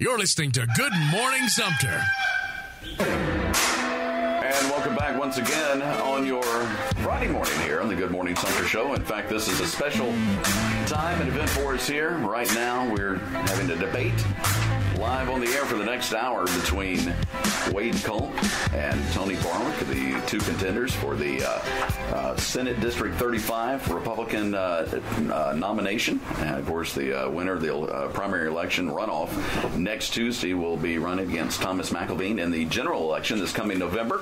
You're listening to Good Morning Sumter. And welcome back once again on your Friday morning here on the Good Morning Sumter Show. In fact, this is a special time and event for us here. Right now, we're having a debate live on the air for the next hour between Wade Kolb and Tony Barwick, the two contenders for the Senate District 35 Republican nomination. And, of course, the winner of the primary election runoff next Tuesday will be running against Thomas McElveen in the general election this coming November.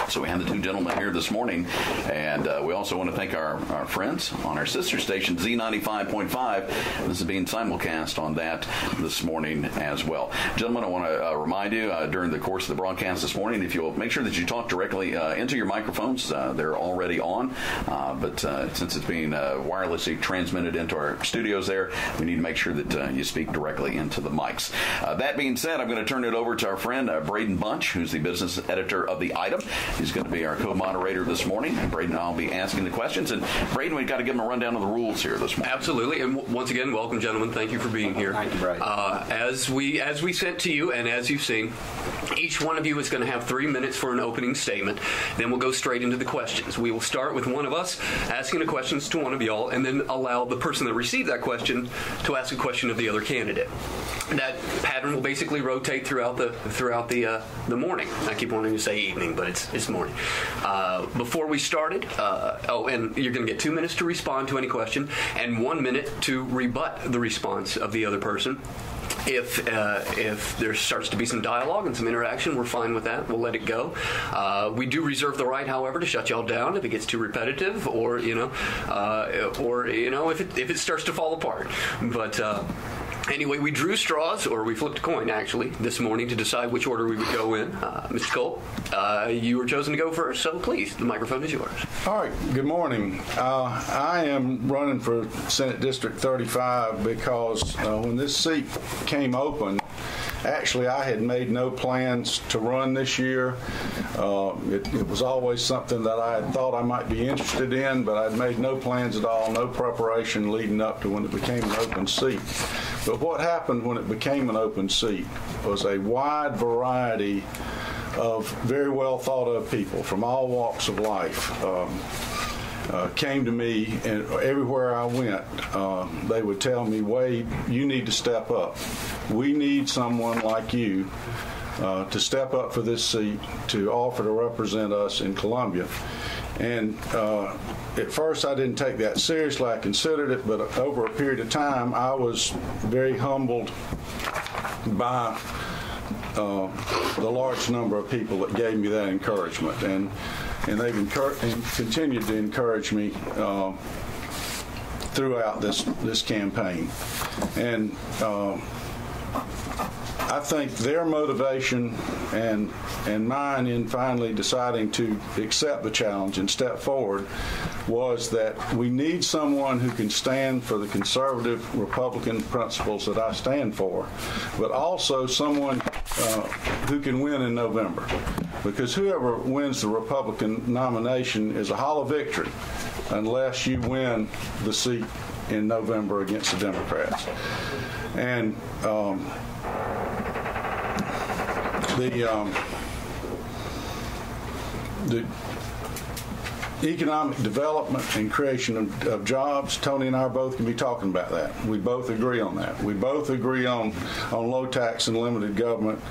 So we have the two gentlemen here this morning. And we also want to thank our friends on our sister station, Z95.5. This is being simulcast on that this morning as well. Gentlemen, I want to remind you during the course of the broadcast this morning, if you'll make sure that you talk directly into your microphones. They're already on, but since it's being wirelessly transmitted into our studios there, we need to make sure that you speak directly into the mics. That being said, I'm going to turn it over to our friend Braden Bunch, who's the business editor of The Item. He's going to be our co-moderator this morning, and Braden and I will be asking the questions. And Braden, we've got to give him a rundown of the rules here this morning. Absolutely, and once again, welcome, gentlemen. Thank you for being here. Thank you, Braden. As we sent to you, and as you've seen, each one of you is going to have 3 minutes for an opening statement. Then we'll go straight into the questions. We will start with one of us asking the questions to one of y'all, and then allow the person that received that question to ask a question of the other candidate. That pattern will basically rotate throughout the morning. I keep wanting to say evening, but it's morning. Before we started, and you're going to get 2 minutes to respond to any question, and 1 minute to rebut the response of the other person. If there starts to be some dialogue and some interaction, we're fine with that. We'll let it go. We do reserve the right, however, to shut y'all down if it gets too repetitive, or if it starts to fall apart. But anyway, we drew straws, or we flipped a coin, actually, this morning to decide which order we would go in. Mr. Kolb, you were chosen to go first, so please, the microphone is yours. All right, good morning. I am running for Senate District 35 because when this seat came open, actually I had made no plans to run this year. It was always something that I had thought I might be interested in, but I'd made no plans at all, no preparation leading up to when it became an open seat. But what happened when it became an open seat was a wide variety of very well thought of people from all walks of life came to me, and everywhere I went, they would tell me, Wade, you need to step up. We need someone like you to step up for this seat, to offer to represent us in Columbia. And at first I didn't take that seriously. I considered it, but over a period of time I was very humbled by the large number of people that gave me that encouragement. And they've continued to encourage me throughout this campaign. And I think their motivation and mine in finally deciding to accept the challenge and step forward was that we need someone who can stand for the conservative Republican principles that I stand for, but also someone who can win in November. Because whoever wins the Republican nomination is a hollow victory unless you win the seat in November against the Democrats. And the economic development and creation of jobs, Tony and I both can be talking about that. We both agree on that. We both agree on low tax and limited government.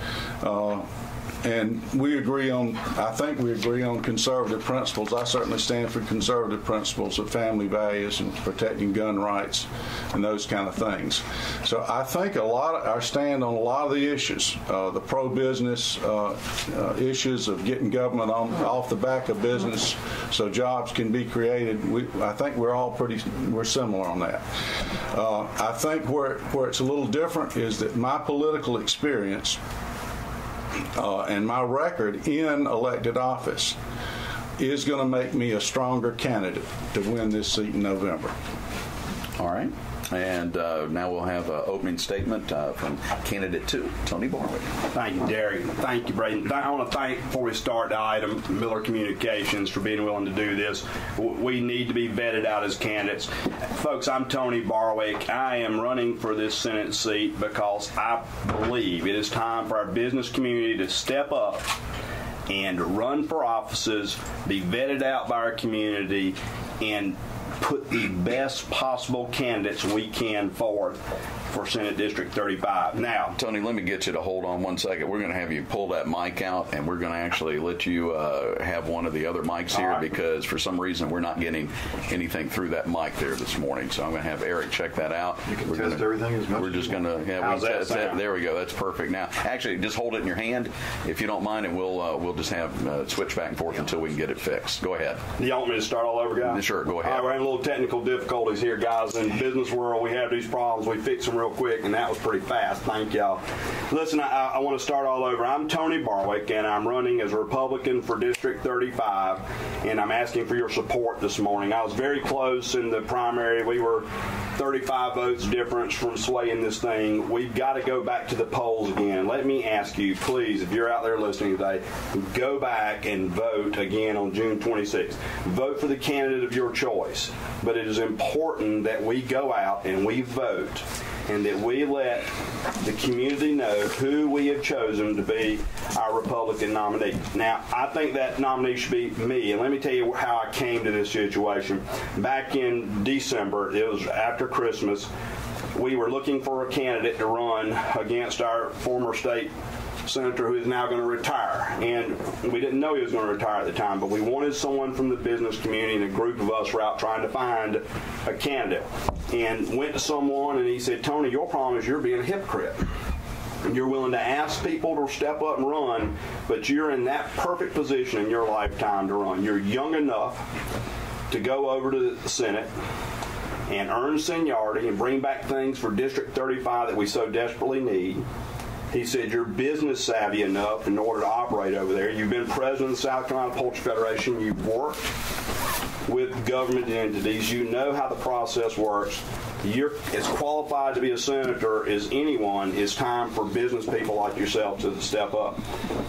And I think we agree on conservative principles. I certainly stand for conservative principles of family values and protecting gun rights and those kind of things. So I think our stand on a lot of the issues, the pro-business issues of getting government off the back of business so jobs can be created, I think we're similar on that. I think where it's a little different is that my political experience and my record in elected office is going to make me a stronger candidate to win this seat in November. All right. And now we'll have an opening statement from candidate 2, Tony Barwick. Thank you, Derek. Thank you, Braden. I want to thank, before we start the item, Miller Communications for being willing to do this. We need to be vetted out as candidates. Folks, I'm Tony Barwick. I am running for this Senate seat because I believe it is time for our business community to step up and run for offices, be vetted out by our community, and put the best possible candidates we can forward for Senate District 35. Now, Tony, let me get you to hold on one second. We're going to have you pull that mic out, and we're going to actually let you have one of the other mics here, right, because for some reason we're not getting anything through that mic there this morning. So I'm going to have Eric check that out. You can test everything as much. We're just going to there we go. That's perfect. Now, actually, just hold it in your hand if you don't mind, and we'll just have switch back and forth until we can get it fixed. Go ahead. You want me to start all over, guys? Sure, go ahead. All right, we're having a little technical difficulties here, guys. In the business world, we have these problems. We fix them real quick, and that was pretty fast. Thank y'all. Listen, I want to start all over. I'm Tony Barwick, and I'm running as a Republican for District 35, and I'm asking for your support this morning. I was very close in the primary. We were 35 votes difference from swaying this thing. We've got to go back to the polls again. Let me ask you, please, if you're out there listening today, go back and vote again on June 26th. Vote for the candidate of your choice. But it is important that we go out and we vote, and that we let the community know who we have chosen to be our Republican nominee. Now, I think that nominee should be me, and let me tell you how I came to this situation. Back in December, it was after Christmas, we were looking for a candidate to run against our former state senator who is now going to retire. And we didn't know he was going to retire at the time, but we wanted someone from the business community, and a group of us were out trying to find a candidate. And went to someone, and he said, Tony, your problem is you're being a hypocrite. You're willing to ask people to step up and run, but you're in that perfect position in your lifetime to run. You're young enough to go over to the Senate and earn seniority and bring back things for District 35 that we so desperately need. He said, you're business savvy enough in order to operate over there. You've been president of the South Carolina Poultry Federation. You've worked with government entities. You know how the process works. You're as qualified to be a senator as anyone. It's time for business people like yourself to step up.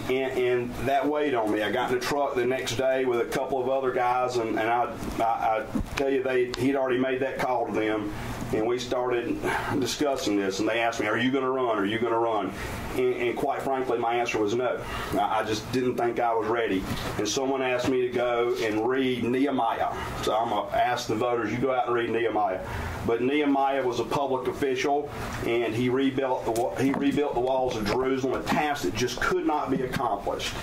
And that weighed on me. I got in the truck the next day with a couple of other guys, and I tell you, he'd already made that call to them. And we started discussing this, and they asked me, are you going to run? Are you going to run? And quite frankly, my answer was no. I just didn't think I was ready. And someone asked me to go and read Nehemiah. So I'm going to ask the voters, you go out and read Nehemiah. But Nehemiah was a public official, and he rebuilt the walls of Jerusalem, a task that just could not be accomplished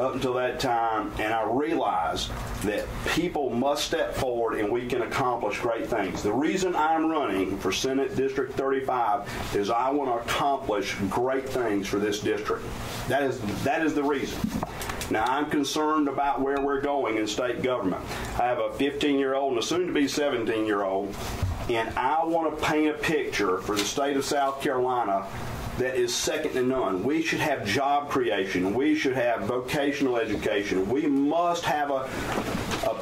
up until that time. And I realized that people must step forward and we can accomplish great things. The reason I'm running for Senate District 35 is I want to accomplish great things for this district. That is the reason. Now, I'm concerned about where we're going in state government. I have a 15-year-old and a soon-to-be 17-year-old, and I want to paint a picture for the state of South Carolina that is second to none. We should have job creation. We should have vocational education. We must have a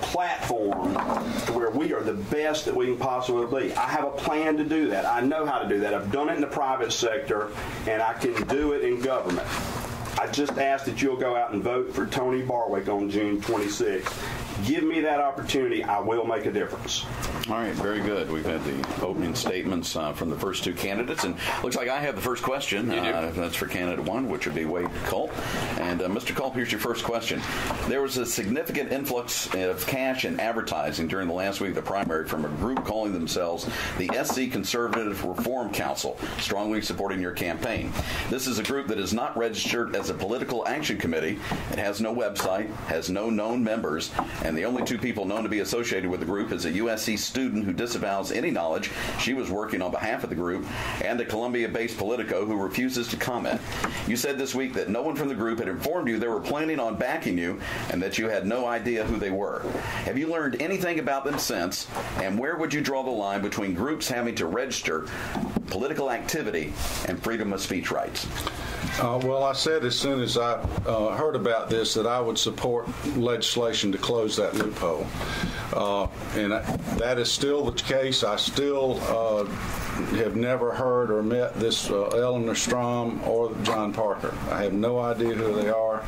platform to where we are the best that we can possibly be. I have a plan to do that. I know how to do that. I've done it in the private sector, and I can do it in government. I just ask that you'll go out and vote for Tony Barwick on June 26th. Give me that opportunity. I will make a difference. All right, very good. We've had the opening statements from the first two candidates, and looks like I have the first question. That's for candidate 1, which would be Wade Kolb. And Mr. Kolb, here's your first question. There was a significant influx of cash and advertising during the last week of the primary from a group calling themselves the SC Conservative Reform Council, strongly supporting your campaign. This is a group that is not registered as a political action committee. It has no website, has no known members, and the only two people known to be associated with the group is a USC student who disavows any knowledge she was working on behalf of the group, and a Columbia-based Politico who refuses to comment. You said this week that no one from the group had informed you they were planning on backing you and that you had no idea who they were. Have you learned anything about them since, and where would you draw the line between groups having to register political activity and freedom of speech rights? Well, I said as soon as I heard about this that I would support legislation to close that loophole. And that is still the case. I still have never heard or met this Eleanor Strom or John Parker. I have no idea who they are.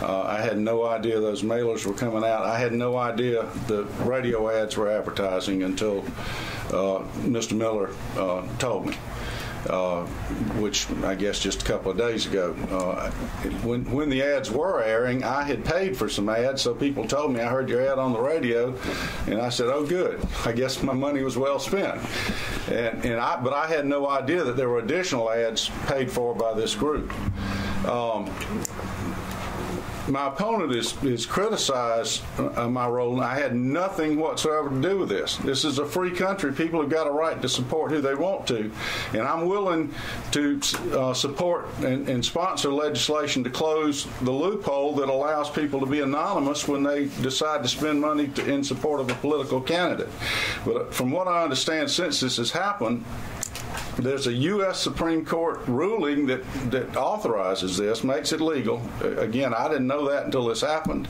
I had no idea those mailers were coming out. I had no idea the radio ads were advertising until Mr. Miller told me. Which I guess just a couple of days ago. When the ads were airing, I had paid for some ads, so people told me, I heard your ad on the radio, and I said, oh, good. I guess my money was well spent. But I had no idea that there were additional ads paid for by this group. My opponent is criticized my role. I had nothing whatsoever to do with this. This is a free country. People have got a right to support who they want to. And I'm willing to support and sponsor legislation to close the loophole that allows people to be anonymous when they decide to spend money in support of a political candidate. But from what I understand, since this has happened, there's a U.S. Supreme Court ruling that authorizes this, makes it legal. Again, I didn't know that until this happened.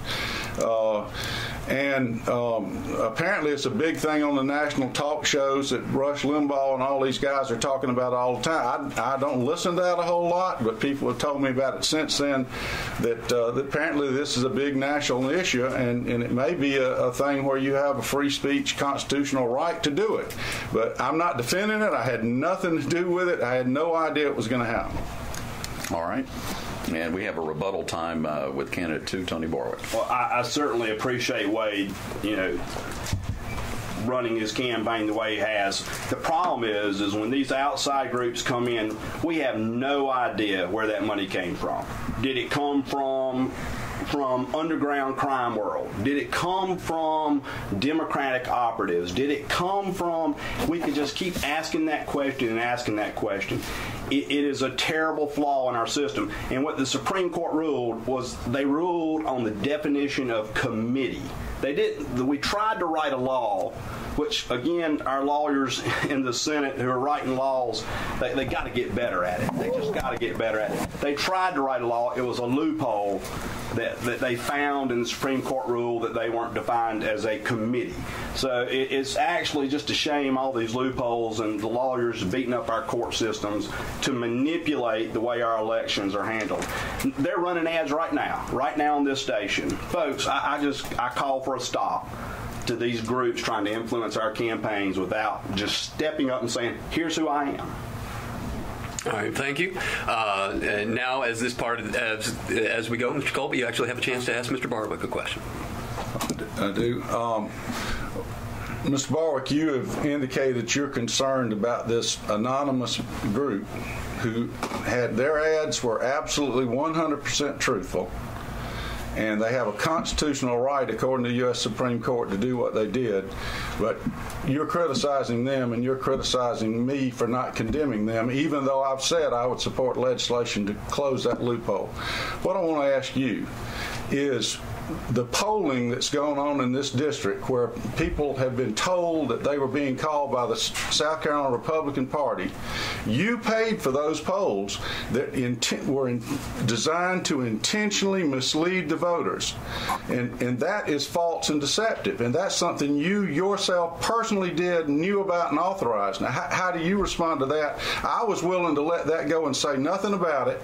Apparently it's a big thing on the national talk shows that Rush Limbaugh and all these guys are talking about all the time. I don't listen to that a whole lot, but people have told me about it since then, that apparently this is a big national issue, and it may be a thing where you have a free speech constitutional right to do it. But I'm not defending it. I had nothing to do with it. I had no idea it was going to happen. All right. And we have a rebuttal time with candidate 2, Tony Barwick. Well, I certainly appreciate Wade, running his campaign the way he has. The problem is when these outside groups come in, we have no idea where that money came from. Did it come from underground crime world? Did it come from Democratic operatives? Did it come from, we could just keep asking that question and asking that question. It is a terrible flaw in our system. And what the Supreme Court ruled was they ruled on the definition of committee. We tried to write a law, which, again, our lawyers in the Senate who are writing laws, they got to get better at it. They just got to get better at it. They tried to write a law. It was a loophole that they found in the Supreme Court rule that they weren't defined as a committee. So it's actually just a shame, all these loopholes and the lawyers beating up our court systems to manipulate the way our elections are handled. They're running ads right now on this station. Folks, I call for a stop to these groups trying to influence our campaigns without just stepping up and saying, here's who I am. All right, thank you. And now, as we go, Mr. Kolb, you actually have a chance to ask Mr. Barwick a question. I do. Mr. Barwick, you have indicated that you're concerned about this anonymous group who had their ads were absolutely 100% truthful, and they have a constitutional right, according to the U.S. Supreme Court, to do what they did. But you're criticizing them, and you're criticizing me for not condemning them, even though I've said I would support legislation to close that loophole. What I want to ask you is the polling that's going on in this district, where people have been told that they were being called by the South Carolina Republican Party. You paid for those polls that were designed to intentionally mislead the voters, and that is false and deceptive, and that's something you yourself personally did, knew about, and authorized. Now, how do you respond to that? I was willing to let that go and say nothing about it.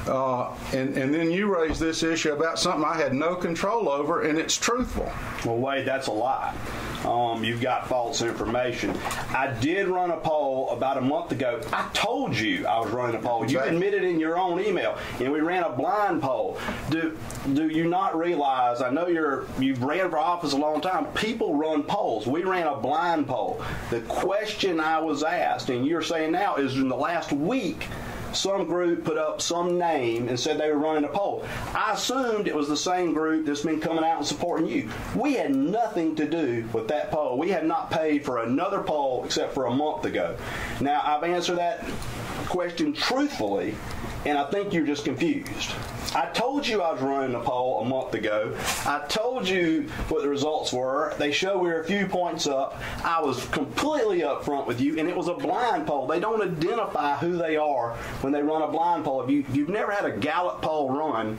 And then you raise this issue about something I had no control over, and it's truthful. Well, Wade, that's a lie. You've got false information. I did run a poll about a month ago. I told you I was running a poll. You admitted in your own email, and we ran a blind poll. Do you not realize, I know you've ran for office a long time, people run polls. We ran a blind poll. The question I was asked, and you're saying now, is in the last week, some group put up some name and said they were running a poll. I assumed it was the same group that's been coming out and supporting you. We had nothing to do with that poll. We have not paid for another poll except for a month ago. Now, I've answered that question truthfully, and I think you're just confused. I told you I was running a poll a month ago. I told you what the results were. They show we were a few points up. I was completely upfront with you, and it was a blind poll. They don't identify who they are when they run a blind poll. If you've never had a Gallup poll run,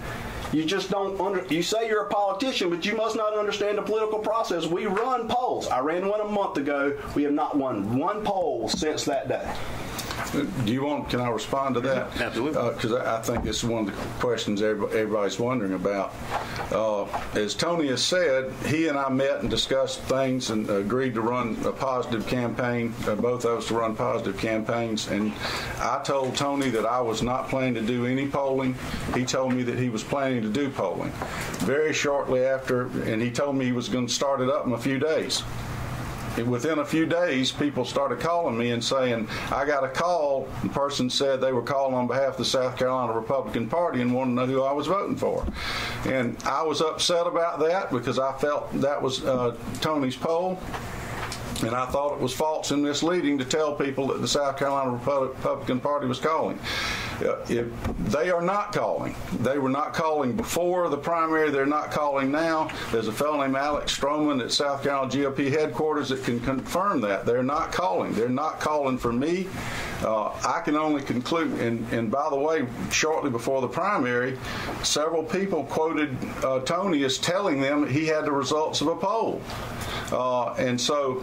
you just don't you say you're a politician, but you must not understand the political process. We run polls. I ran one a month ago. We have not won one poll since that day. Can I respond to that? Absolutely. Because I think this is one of the questions everybody's wondering about. As Tony has said, he and I met and discussed things and agreed to run a positive campaign, both of us to run positive campaigns. And I told Tony that I was not planning to do any polling. He told me that he was planning to do polling. Very shortly after, and he told me he was going to start it up in a few days. Within a few days, people started calling me and saying, I got a call. The person said they were calling on behalf of the South Carolina Republican Party and wanted to know who I was voting for. And I was upset about that because I felt that was Tony's poll. And I thought it was false and misleading to tell people that the South Carolina Republican Party was calling. They are not calling. They were not calling before the primary. They're not calling now. There's a fellow named Alex Stroman at South Carolina GOP headquarters that can confirm that. They're not calling. They're not calling for me. I can only conclude, and by the way, shortly before the primary, several people quoted Tony as telling them he had the results of a poll. And so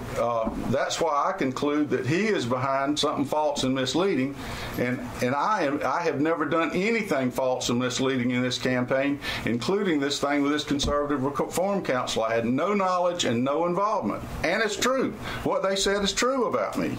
that's why I conclude that he is behind something false and misleading, and I have never done anything false and misleading in this campaign, including this thing with this Conservative Reform Council. I had no knowledge and no involvement, and it's true. What they said is true about me.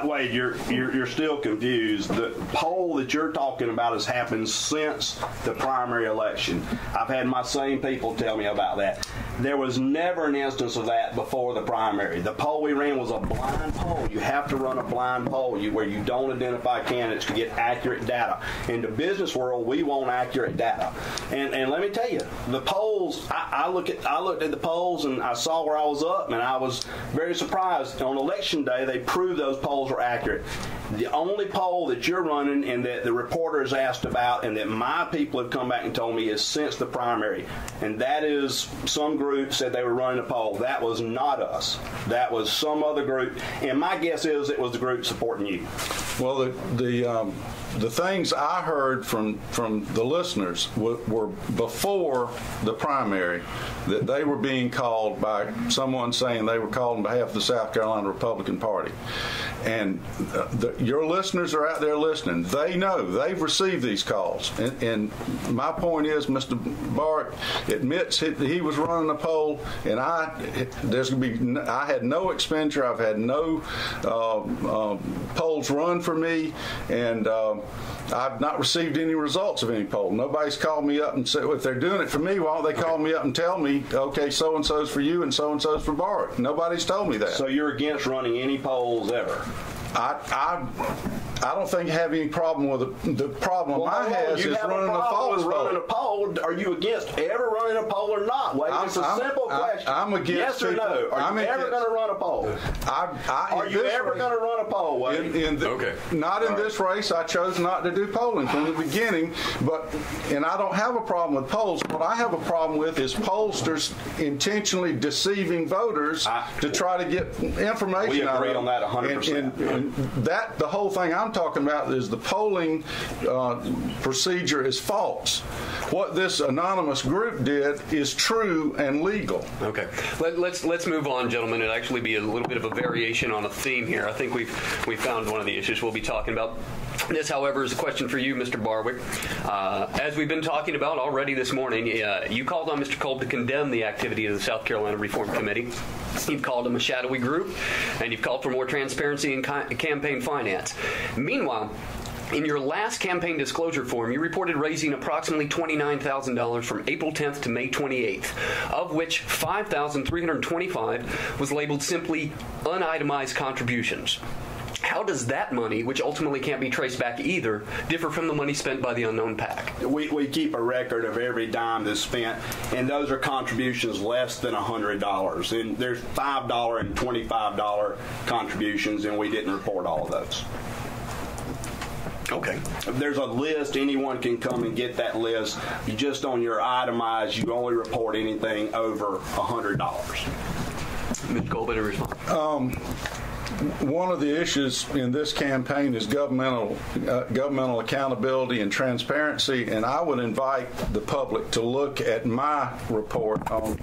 Wade, you're still confused. The poll that you're talking about has happened since the primary election. I've had my same people tell me about that. There was never an instance of that before the primary. The poll we ran was a blind poll. You have to run a blind poll where you don't identify candidates to get accurate data. In the business world, we want accurate data. And let me tell you, the polls, I looked at the polls and I saw where I was up, and I was very surprised. On election day, they proved those polls were accurate. The only poll that you're running and that the reporters asked about and that my people have come back and told me is since the primary, and that is some group said they were running a poll. That was not us. That was some other group, and my guess is it was the group supporting you. Well, the things I heard from the listeners were before the primary, that they were being called by someone saying they were called on behalf of the South Carolina Republican Party. And your listeners are out there listening. They know. They've received these calls. And my point is, Mr. Barwick admits he was running a poll, and I had no expenditure. I've had no polls run for me, and I've not received any results of any poll. Nobody's called me up and said, well, if they're doing it for me, why don't they call me up and tell me, okay, so-and-so's for you and so-and-so's for Barwick? Nobody's told me that. So you're against running any polls ever? I don't think I have any problem with it. The problem I have is running a false poll. Are you against ever running a poll or not? Wait, it's a simple question. I'm against yes or no. Are you ever going to run a poll? Are you ever going to run a poll, Wade? Okay. Not in this race. I chose not to do polling from the beginning, and I don't have a problem with polls. What I have a problem with is pollsters intentionally deceiving voters to try to get information. We agree on that 100%. And the whole thing I'm talking about is the polling procedure is false. What this anonymous group did is true and legal. Okay, let's move on, gentlemen. It'll actually be a little bit of a variation on a theme here. I think we found one of the issues we'll be talking about. This, however, is a question for you, Mr. Barwick. As we've been talking about already this morning, you called on Mr. Kolb to condemn the activity of the South Carolina Reform Committee. You've called them a shadowy group, and you've called for more transparency in campaign finance. Meanwhile, in your last campaign disclosure form, you reported raising approximately $29,000 from April 10th to May 28th, of which $5,325 was labeled simply unitemized contributions. how does that money, which ultimately can't be traced back either, differ from the money spent by the unknown PAC? We keep a record of every dime that's spent, and those are contributions less than $100. And there's $5 and $25 contributions, and we didn't report all of those. Okay. There's a list. Anyone can come and get that list. You just on your itemized, you only report anything over $100. Mr. Kolb, a response? One of the issues in this campaign is governmental accountability and transparency, and I would invite the public to look at my report on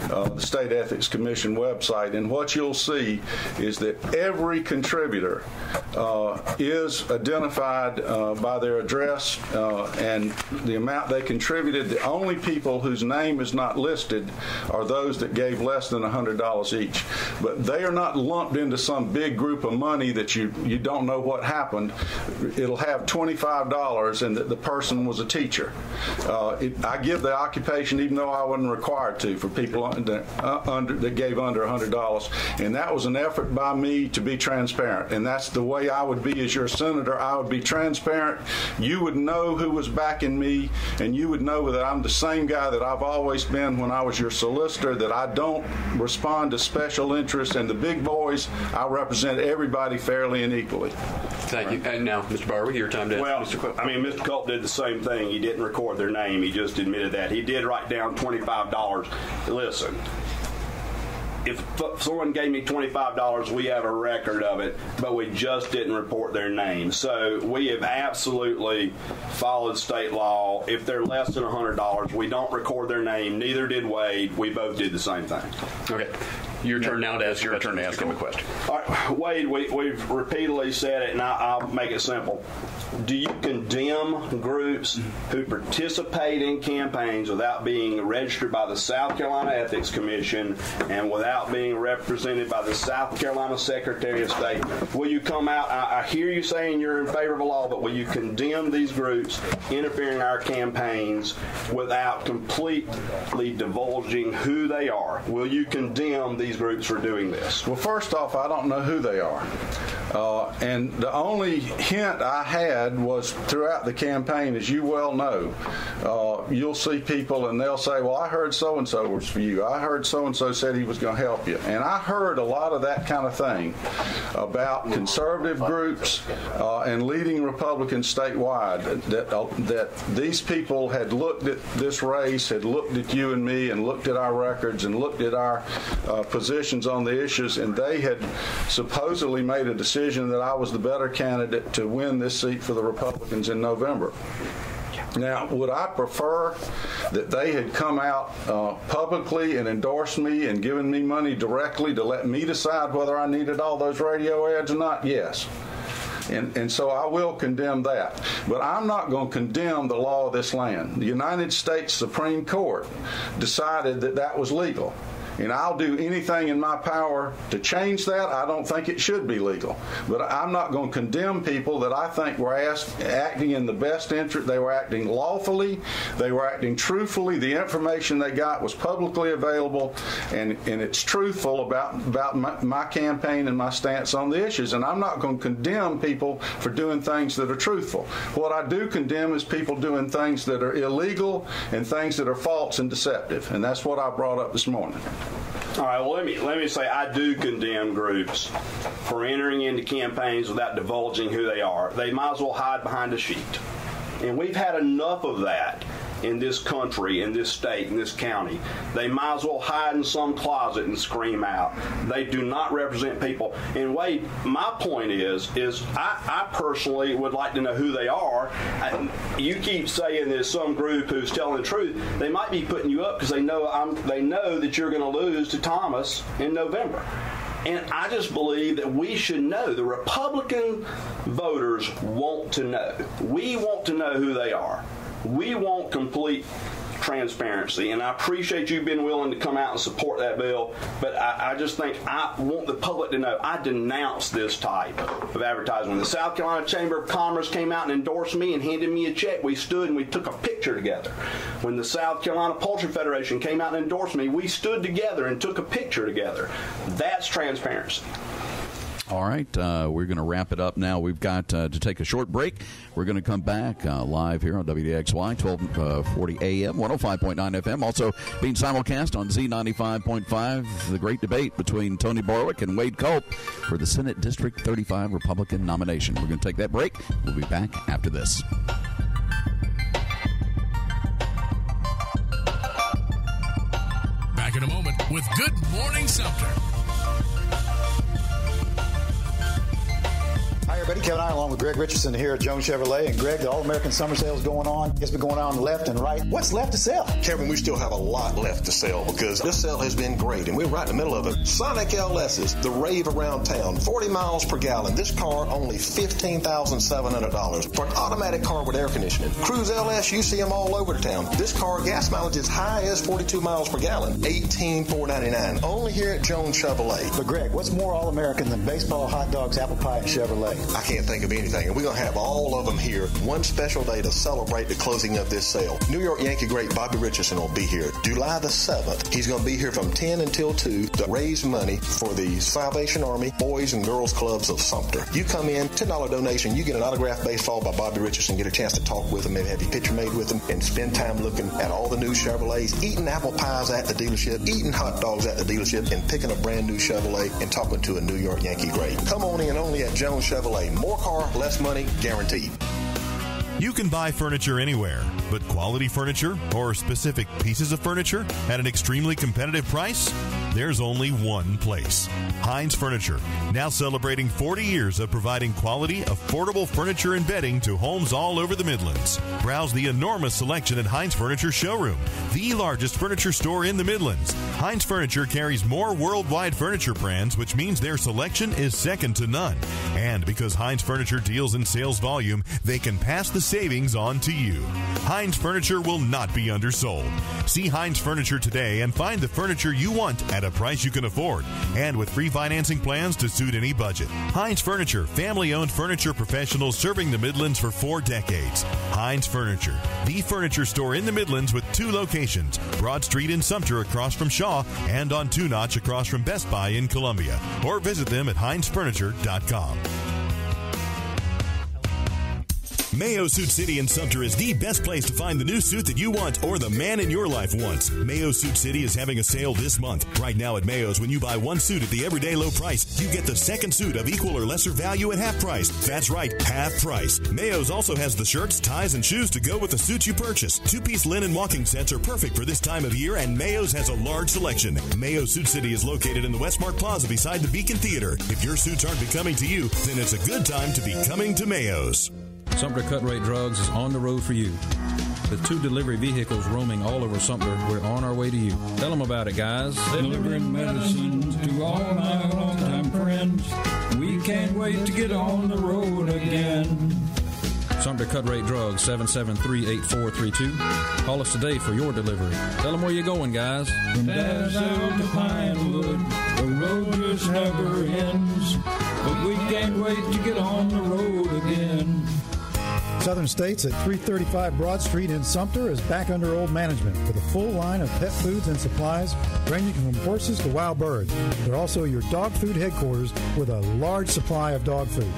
the State Ethics Commission website, and what you'll see is that every contributor is identified by their address and the amount they contributed. The only people whose name is not listed are those that gave less than $100 each, but they are not lumped into some big group of money that you don't know what happened. It'll have $25 and that the person was a teacher. I give the occupation even though I wasn't required to for people that gave under $100, and that was an effort by me to be transparent, and that's the way I would be as your senator. I would be transparent. You would know who was backing me, and you would know that I'm the same guy that I've always been when I was your solicitor, that I don't respond to special interests, and the big boys, I represent everybody fairly and equally. Thank you. And now, Mr. Barwick, your time to ask. Well, Mr. Kolb. I mean, Mr. Kolb did the same thing. He didn't record their name. He just admitted that. He did write down $25. Listen, if someone gave me $25, we have a record of it, but we just didn't report their name. So we have absolutely followed state law. If they're less than $100, we don't record their name. Neither did Wade. We both did the same thing. Okay. Your turn now to ask your turn to ask him a question. All right, Wade, we've repeatedly said it, and I'll make it simple. Do you condemn groups who participate in campaigns without being registered by the South Carolina Ethics Commission and without being represented by the South Carolina Secretary of State? Will you come out? I hear you saying you're in favor of the law, but will you condemn these groups interfering in our campaigns without completely divulging who they are? Will you condemn these groups for doing this? Well, first off, I don't know who they are. And the only hint I had was throughout the campaign, as you well know, you'll see people and they'll say, well, I heard so-and-so was for you. I heard so-and-so said he was going to help you. And I heard a lot of that kind of thing about conservative groups and leading Republicans statewide, that these people had looked at this race, had looked at you and me and looked at our records and looked at our positions on the issues, and they had supposedly made a decision that I was the better candidate to win this seat for the Republicans in November. Now, would I prefer that they had come out publicly and endorsed me and given me money directly to let me decide whether I needed all those radio ads or not? Yes. And so I will condemn that. But I'm not going to condemn the law of this land. The United States Supreme Court decided that that was legal. And I'll do anything in my power to change that. I don't think it should be legal. But I'm not going to condemn people that I think were acting in the best interest. They were acting lawfully. They were acting truthfully. The information they got was publicly available, and it's truthful about my campaign and my stance on the issues. And I'm not going to condemn people for doing things that are truthful. What I do condemn is people doing things that are illegal and things that are false and deceptive. And that's what I brought up this morning. All right, well, let me say I do condemn groups for entering into campaigns without divulging who they are. They might as well hide behind a sheet. And we've had enough of that in this country, in this state, in this county. They might as well hide in some closet and scream out. They do not represent people. And Wade, my point is I personally would like to know who they are. You keep saying there's some group who's telling the truth. They might be putting you up because they know that you're going to lose to Thomas in November. And I just believe that we should know. The Republican voters want to know. We want to know who they are. We want complete transparency, and I appreciate you being willing to come out and support that bill, but I just think I want the public to know I denounce this type of advertising. When the South Carolina Chamber of Commerce came out and endorsed me and handed me a check, we stood and we took a picture together. When the South Carolina Poultry Federation came out and endorsed me, we stood together and took a picture together. That's transparency. All right, we're going to wrap it up now. We've got to take a short break. We're going to come back live here on WDXY, 1240 AM, 105.9 FM. Also being simulcast on Z95.5, the great debate between Tony Barwick and Wade Kolb for the Senate District 35 Republican nomination. We're going to take that break. We'll be back after this. Back in a moment with Good Morning Sumter. Hi, everybody. Kevin I, along with Greg Richardson here at Jones Chevrolet. And Greg, the All-American Summer Sale is going on. It's been going on left and right. What's left to sell? Kevin, we still have a lot left to sell because this sale has been great, and we're right in the middle of it. Sonic LS's, the rave around town, 40 miles per gallon. This car only $15,700 for an automatic car with air conditioning. Cruise LS, you see them all over town. This car, gas mileage as high as 42 miles per gallon, $18,499. Only here at Jones Chevrolet. But Greg, what's more All-American than baseball, hot dogs, apple pie, and Chevrolet? I can't think of anything, and we're going to have all of them here one special day to celebrate the closing of this sale. New York Yankee great Bobby Richardson will be here July the 7th. He's going to be here from 10 until 2 to raise money for the Salvation Army Boys and Girls Clubs of Sumter. You come in, $10 donation, you get an autographed baseball by Bobby Richardson, get a chance to talk with him, maybe have your picture made with him, and spend time looking at all the new Chevrolets, eating apple pies at the dealership, eating hot dogs at the dealership, and picking a brand new Chevrolet and talking to a New York Yankee great. Come on in only at Jones Chevrolet. More car, less money, guaranteed. You can buy furniture anywhere, but quality furniture or specific pieces of furniture at an extremely competitive price? There's only one place. Heinz Furniture, now celebrating 40 years of providing quality, affordable furniture and bedding to homes all over the Midlands. Browse the enormous selection at Heinz Furniture Showroom, the largest furniture store in the Midlands. Heinz Furniture carries more worldwide furniture brands, which means their selection is second to none. And because Heinz Furniture deals in sales volume, they can pass the savings on to you. Heinz Furniture will not be undersold. See Heinz Furniture today and find the furniture you want at a price you can afford, and with free financing plans to suit any budget. Heinz Furniture, family-owned furniture professionals serving the Midlands for 4 decades. Heinz Furniture, the furniture store in the Midlands with 2 locations, Broad Street in Sumter across from Shaw and on 2 Notch across from Best Buy in Columbia. Or visit them at heinzfurniture.com. Mayo Suit City in Sumter is the best place to find the new suit that you want or the man in your life wants. Mayo Suit City is having a sale this month. Right now at Mayo's, when you buy one suit at the everyday low price, you get the second suit of equal or lesser value at half price. That's right, half price. Mayo's also has the shirts, ties, and shoes to go with the suit you purchase. 2-piece linen walking sets are perfect for this time of year, and Mayo's has a large selection. Mayo Suit City is located in the Westmark Plaza beside the Beacon Theater. If your suits aren't becoming to you, then it's a good time to be coming to Mayo's. Sumter Cut Rate Drugs is on the road for you. With 2 delivery vehicles roaming all over Sumter, we're on our way to you. Tell them about it, guys. Delivering medicine to all my longtime friends. We can't wait to get on the road again. Sumter Cut Rate Drugs, 773-8432. Call us today for your delivery. Tell them where you're going, guys. From Dazzle to Pinewood, the road just never ends. But we can't wait to get on the road again. Southern States at 335 Broad Street in Sumter is back under old management with a full line of pet foods and supplies ranging from horses to wild birds. They're also your dog food headquarters with a large supply of dog food.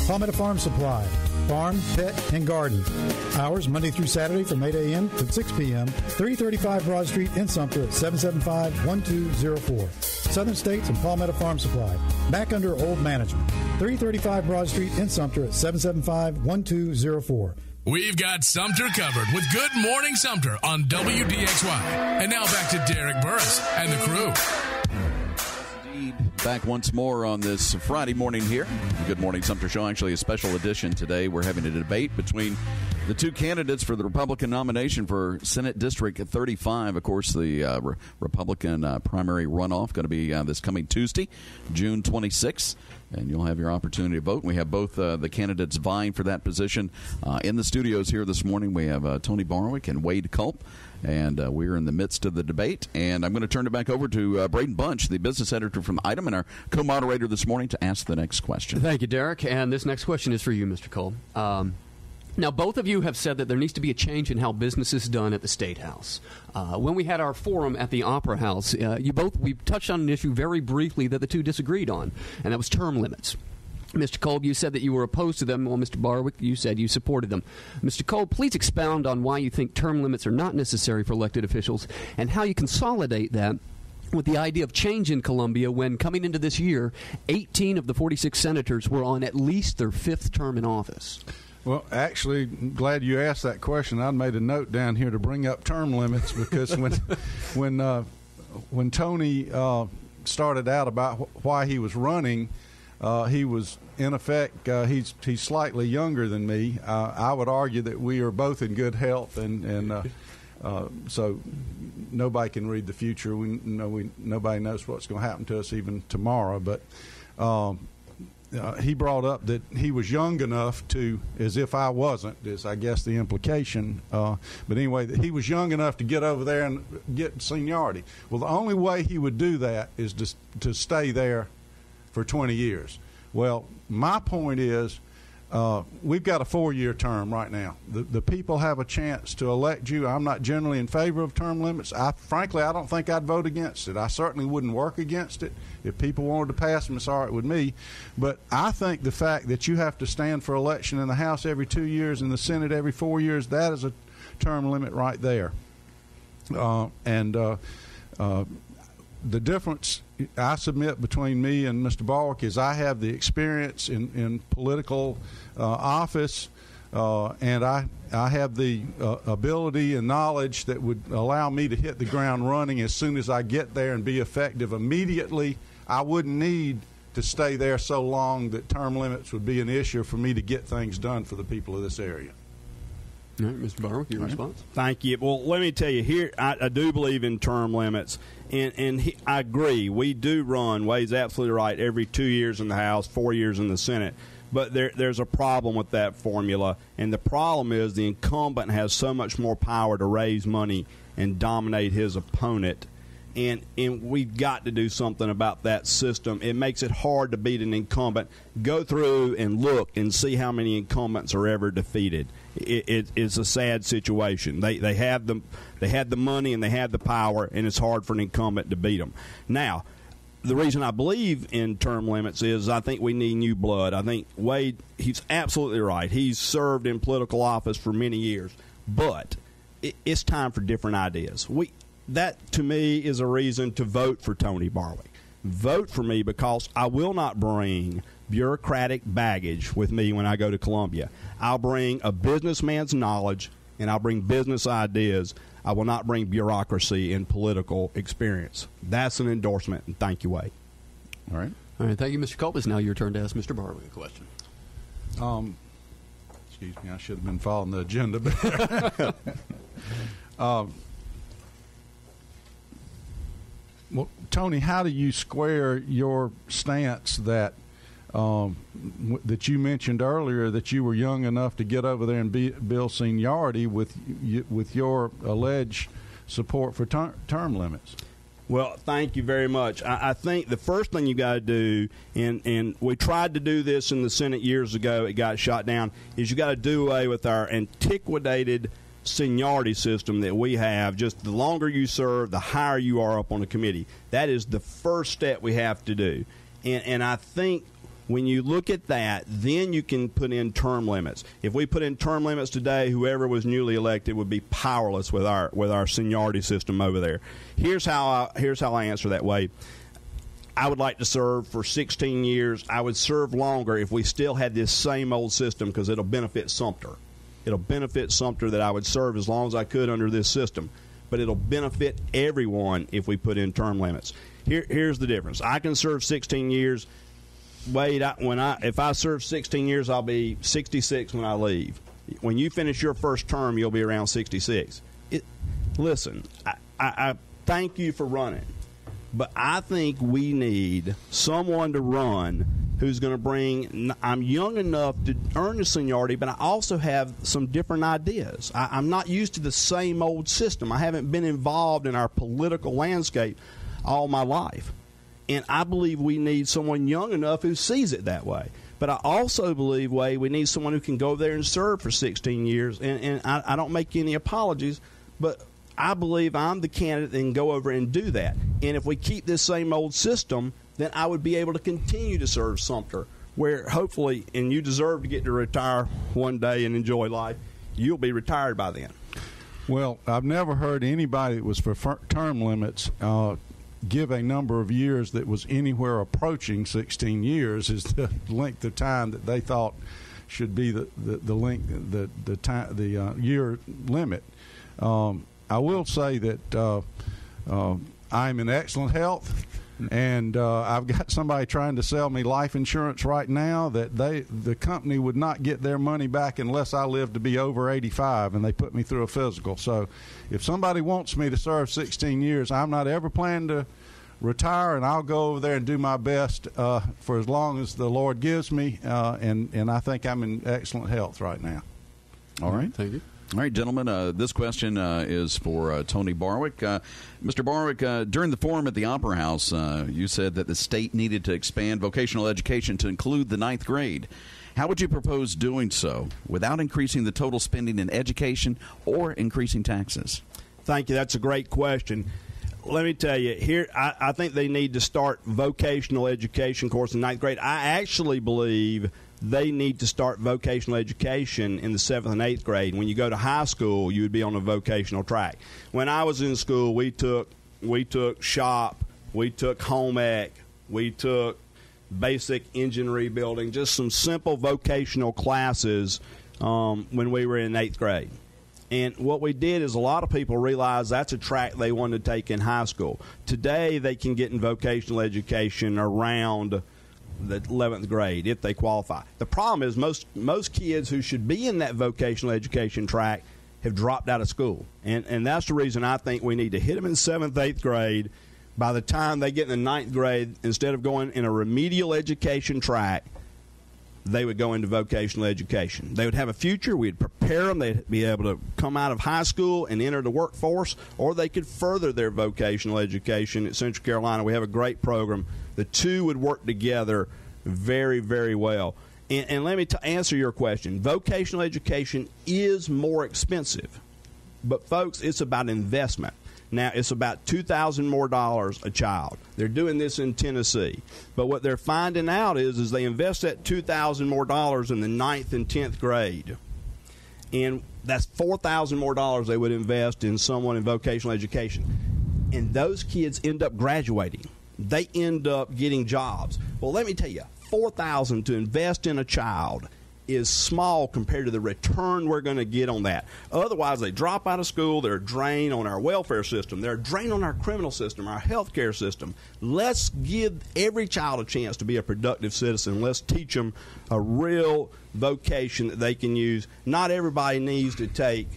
Palmetto Farm Supply, farm, pet, and garden. Hours Monday through Saturday from 8 a.m. to 6 p.m. 335 Broad Street in Sumter at 775-1204. Southern States and Palmetto Farm Supply, back under old management. 335 Broad Street in Sumter at 775-1204. We've got Sumter covered with Good Morning Sumter on WDXY. And now back to Derek Burris and the crew. Back once more on this Friday morning here. Good Morning Sumter Show, actually a special edition today. We're having a debate between the 2 candidates for the Republican nomination for Senate District 35. Of course, the Republican primary runoff going to be this coming Tuesday, June 26th. And you'll have your opportunity to vote. We have both the candidates vying for that position in the studios here this morning. We have Tony Barwick and Wade Kolb. And we're in the midst of the debate. And I'm going to turn it back over to Braden Bunch, the business editor from Item, and our co-moderator this morning to ask the next question. Thank you, Derek. And this next question is for you, Mr. Kolb. Now, both of you have said that there needs to be a change in how business is done at the State House. When we had our forum at the Opera House, we touched on an issue very briefly that the two disagreed on, and that was term limits. Mr. Kolb, you said that you were opposed to them, while Mr. Barwick, you said you supported them. Mr. Kolb, please expound on why you think term limits are not necessary for elected officials and how you consolidate that with the idea of change in Columbia when, coming into this year, 18 of the 46 senators were on at least their fifth term in office. Well, actually, glad you asked that question. I made a note down here to bring up term limits because when Tony started out about why he was running, he was, in effect, he's slightly younger than me. I would argue that we are both in good health, and so nobody can read the future. Nobody knows what's going to happen to us even tomorrow. But he brought up that he was young enough to, as if I wasn't, is I guess the implication. But anyway, that he was young enough to get over there and get seniority. Well, the only way he would do that is to stay there for 20 years. Well, my point is we've got a 4-year term right now. The people have a chance to elect you. I'm not generally in favor of term limits. Frankly, I don't think I'd vote against it. I certainly wouldn't work against it. If people wanted to pass them, it's all right with me. But I think the fact that you have to stand for election in the House every 2 years and the Senate every 4 years, that is a term limit right there. The difference I submit between me and Mr. Barwick is I have the experience in political office, and I have the ability and knowledge that would allow me to hit the ground running as soon as I get there and be effective immediately. I wouldn't need to stay there so long that term limits would be an issue for me to get things done for the people of this area. All right, Mr. Barwick, your response? Thank you. Well, let me tell you, here I do believe in term limits, and I agree. We do run, Wade's absolutely right, every 2 years in the House, 4 years in the Senate. But there's a problem with that formula, and the problem is the incumbent has so much more power to raise money and dominate his opponent. And we've got to do something about that system. It makes it hard to beat an incumbent. Go through and look and see how many incumbents are ever defeated. It's a sad situation. They had the money and they had the power, and it's hard for an incumbent to beat them. Now, the reason I believe in term limits is I think we need new blood. I think Wade, he's absolutely right. He's served in political office for many years, but it's time for different ideas. That, to me, is a reason to vote for Tony Barwick. Vote for me because I will not bring bureaucratic baggage with me when I go to Columbia. I'll bring a businessman's knowledge, and I'll bring business ideas. I will not bring bureaucracy and political experience. That's an endorsement, and thank you, Wade. All right. All right, thank you, Mr. Kolb. It's now your turn to ask Mr. Barwick a question. Excuse me, I should have been following the agenda better. Well, Tony, how do you square your stance that that you mentioned earlier, that you were young enough to get over there and build seniority with your alleged support for term limits? Well, thank you very much. I think the first thing you got to do, and we tried to do this in the Senate years ago, it got shot down, is you got to do away with our antiquated seniority system that we have. Just the longer you serve, the higher you are up on the committee. That is the first step we have to do. And I think when you look at that, then you can put in term limits. If we put in term limits today, whoever was newly elected would be powerless with our seniority system over there. Here's how I answer that way. I would like to serve for 16 years. I would serve longer if we still had this same old system because it'll benefit Sumter. It'll benefit Sumter that I would serve as long as I could under this system. But it'll benefit everyone if we put in term limits. Here's the difference. I can serve 16 years. Wade, if I serve 16 years, I'll be 66 when I leave. When you finish your first term, you'll be around 66. Listen, I thank you for running. But I think we need someone to run who's going to bring, I'm young enough to earn the seniority, but I also have some different ideas. I'm not used to the same old system. I haven't been involved in our political landscape all my life. And I believe we need someone young enough who sees it that way. But I also believe, Wade, we need someone who can go there and serve for 16 years. And I don't make any apologies, but I believe I'm the candidate that can go over and do that. And if we keep this same old system, then I would be able to continue to serve Sumter, where hopefully, and you deserve to get to retire one day and enjoy life, you'll be retired by then. Well, I've never heard anybody that was for term limits give a number of years that was anywhere approaching 16 years is the length of time that they thought should be the year limit. I will say that I'm in excellent health, and I've got somebody trying to sell me life insurance right now that the company would not get their money back unless I live to be over 85, and they put me through a physical. So if somebody wants me to serve 16 years, I'm not ever planning to retire, and I'll go over there and do my best for as long as the Lord gives me, and I think I'm in excellent health right now. All right. Thank you. All right, gentlemen, this question is for Tony Barwick. Mr. Barwick, during the forum at the Opera House, you said that the state needed to expand vocational education to include the 9th grade. How would you propose doing so without increasing the total spending in education or increasing taxes? Thank you. That's a great question. Let me tell you, here I think they need to start vocational education course in 9th grade. I actually believe they need to start vocational education in the 7th and 8th grade. When you go to high school, you would be on a vocational track. When I was in school, we took shop, we took home ec, we took basic engine rebuilding, just some simple vocational classes when we were in 8th grade. And what we did is a lot of people realized that's a track they wanted to take in high school. Today, they can get in vocational education around the 11th grade if they qualify. The problem is most kids who should be in that vocational education track have dropped out of school. And that's the reason I think we need to hit them in 7th, 8th grade. By the time they get in the 9th grade, instead of going in a remedial education track, they would go into vocational education. They would have a future. We'd prepare them. They'd be able to come out of high school and enter the workforce, or they could further their vocational education. At Central Carolina, we have a great program. The two would work together very, very well. And let me answer your question. Vocational education is more expensive, but, folks, it's about investment. Now, it's about $2,000 more a child. They're doing this in Tennessee. But what they're finding out is they invest that $2,000 more in the 9th and 10th grade. And that's $4,000 more they would invest in someone in vocational education. And those kids end up graduating. They end up getting jobs. Well, let me tell you, $4,000 to invest in a child is small compared to the return we're going to get on that. Otherwise, they drop out of school. They're a drain on our welfare system. They're a drain on our criminal system, our health care system. Let's give every child a chance to be a productive citizen. Let's teach them a real vocation that they can use. Not everybody needs to take,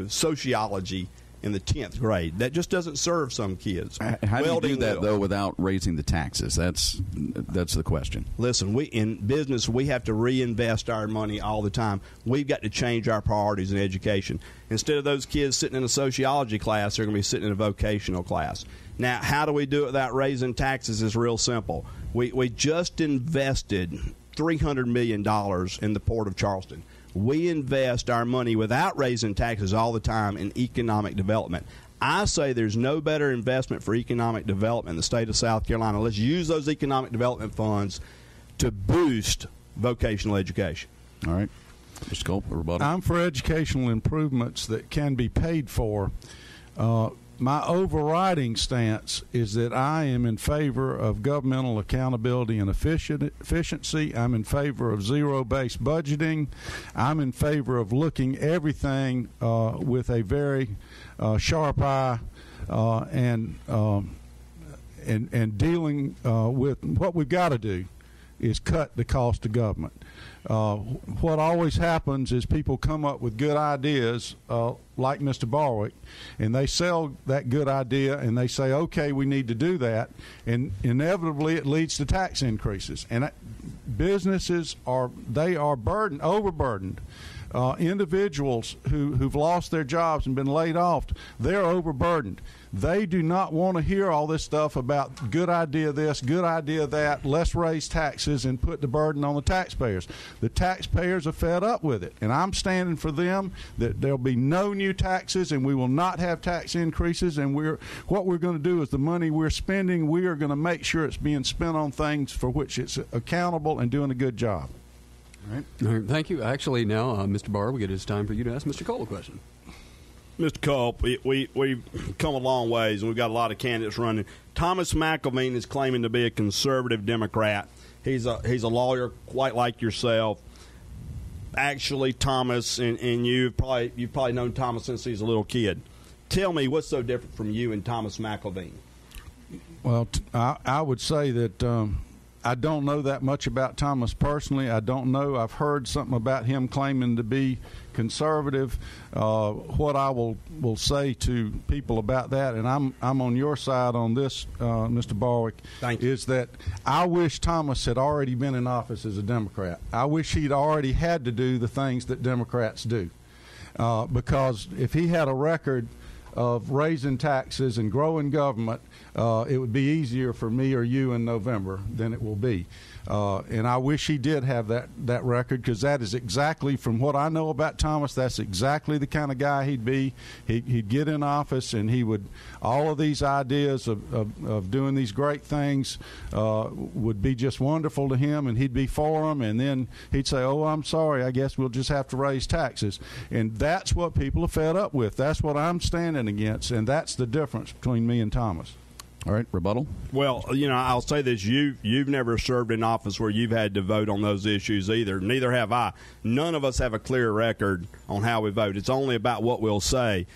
sociology in the 10th grade. That just doesn't serve some kids. How do you do that, though, without raising the taxes? That's the question. Listen, in business, we have to reinvest our money all the time. We've got to change our priorities in education. Instead of those kids sitting in a sociology class, they're going to be sitting in a vocational class. Now, how do we do it without raising taxes is real simple. We just invested $300 million in the Port of Charleston. We invest our money without raising taxes all the time in economic development. I say there's no better investment for economic development in the state of South Carolina. Let's use those economic development funds to boost vocational education. All right. Mr. Kolb, rebuttal. I'm for educational improvements that can be paid for. My overriding stance is that I am in favor of governmental accountability and efficiency. I'm in favor of zero-based budgeting. I'm in favor of looking everything with a very sharp eye and dealing with what we've got to do is cut the cost of government. What always happens is people come up with good ideas like Mr. Barwick, and they sell that good idea and they say, okay, we need to do that, and inevitably it leads to tax increases. And businesses overburdened individuals who've lost their jobs and been laid off, they're overburdened. They do not want to hear all this stuff about good idea this, good idea that, let's raise taxes and put the burden on the taxpayers. The taxpayers are fed up with it, and I'm standing for them that there'll be no new taxes and we will not have tax increases, and what we're going to do is the money we're spending, we are going to make sure it's being spent on things for which it's accountable and doing a good job. All right, thank you. Actually, now, Mr. Barwick, it is time for you to ask Mr. Kolb a question. Mr. Kolb, we've come a long ways, and we've got a lot of candidates running. Thomas McElveen is claiming to be a conservative Democrat. He's a lawyer, quite like yourself. Actually, Thomas, and you've probably known Thomas since he's a little kid. Tell me, what's so different from you and Thomas McElveen? Well, I would say that I don't know that much about Thomas personally. I don't know. I've heard something about him claiming to be conservative. What I will say to people about that, and I'm on your side on this, Mr. Barwick, is that I wish Thomas had already been in office as a Democrat. I wish he'd already had to do the things that Democrats do, because if he had a record of raising taxes and growing government, it would be easier for me or you in November than it will be. And I wish he did have that record, because that is exactly, from what I know about Thomas, that's exactly the kind of guy he'd be. He'd get in office and he would, all of these ideas of doing these great things would be just wonderful to him, and he'd be for them, and then he'd say, oh, I'm sorry, I guess we'll just have to raise taxes. And that's what people are fed up with. That's what I'm standing against, and that's the difference between me and Thomas. All right, rebuttal? Well, I'll say this. You've never served in office where you've had to vote on those issues either. Neither have I. None of us have a clear record on how we vote. It's only about what we'll say.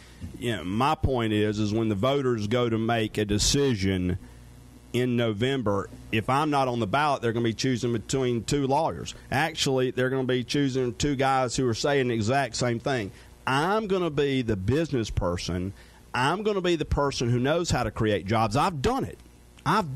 My point is when the voters go to make a decision in November, if I'm not on the ballot, they're going to be choosing between two lawyers. Actually, they're going to be choosing two guys who are saying the exact same thing. I'm going to be the business person. I'm going to be the person who knows how to create jobs. I've done it. I'm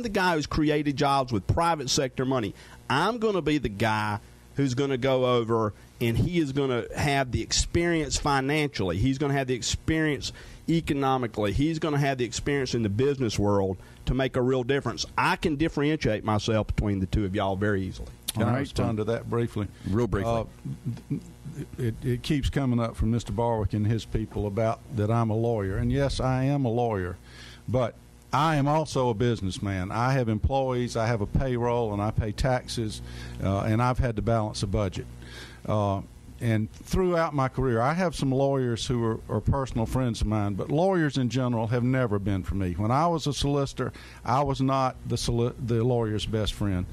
the guy who's created jobs with private sector money. I'm going to be the guy who's going to go over, and he is going to have the experience financially. He's going to have the experience economically. He's going to have the experience in the business world to make a real difference. I can differentiate myself between the two of y'all very easily. Can I respond to that briefly? Real briefly. It keeps coming up from Mr. Barwick and his people about that I'm a lawyer. And, yes, I am a lawyer. But I am also a businessman. I have employees, I have a payroll, and I pay taxes, and I've had to balance a budget. And throughout my career, I have some lawyers who are personal friends of mine, but lawyers in general have never been for me. When I was a solicitor, I was not the lawyer's best friend.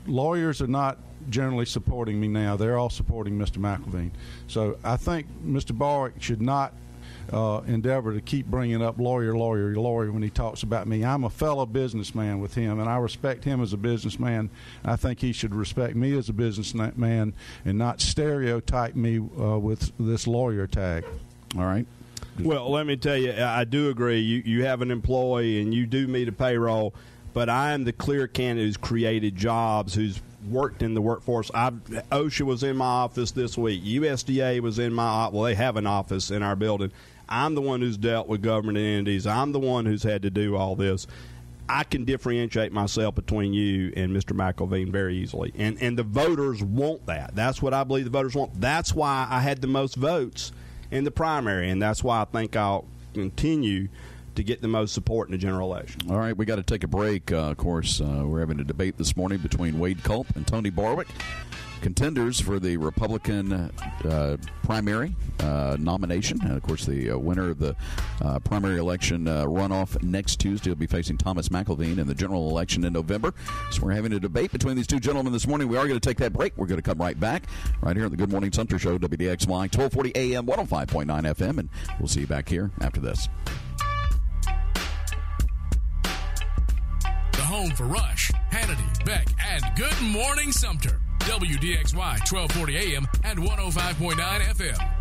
Lawyers are not generally supporting me now. They're all supporting Mr. McElveen. So I think Mr. Barwick should not endeavor to keep bringing up lawyer when he talks about me. I'm a fellow businessman with him, and I respect him as a businessman. I think he should respect me as a businessman and not stereotype me with this lawyer tag. All right. Well, let me tell you, I do agree. You have an employee and you do meet a payroll, but I am the clear candidate who's created jobs, who's worked in the workforce. OSHA was in my office this week. USDA was in my – well, they have an office in our building. I'm the one who's dealt with government entities. I'm the one who's had to do all this. I can differentiate myself between you and Mr. McElveen very easily. And the voters want that. That's what I believe the voters want. That's why I had the most votes in the primary, and that's why I think I'll continue to get the most support in the general election. All right, we got to take a break. Of course, we're having a debate this morning between Wade Kolb and Tony Barwick, contenders for the Republican primary nomination. And, of course, the winner of the primary election runoff next Tuesday will be facing Thomas McElveen in the general election in November. So we're having a debate between these two gentlemen this morning. We are going to take that break. We're going to come right back right here on the Good Morning Sumter Show, WDXY, 1240 AM, 105.9 FM, and we'll see you back here after this. Home for Rush, Hannity, Beck, and Good Morning Sumter. WDXY, 1240 AM and 105.9 FM.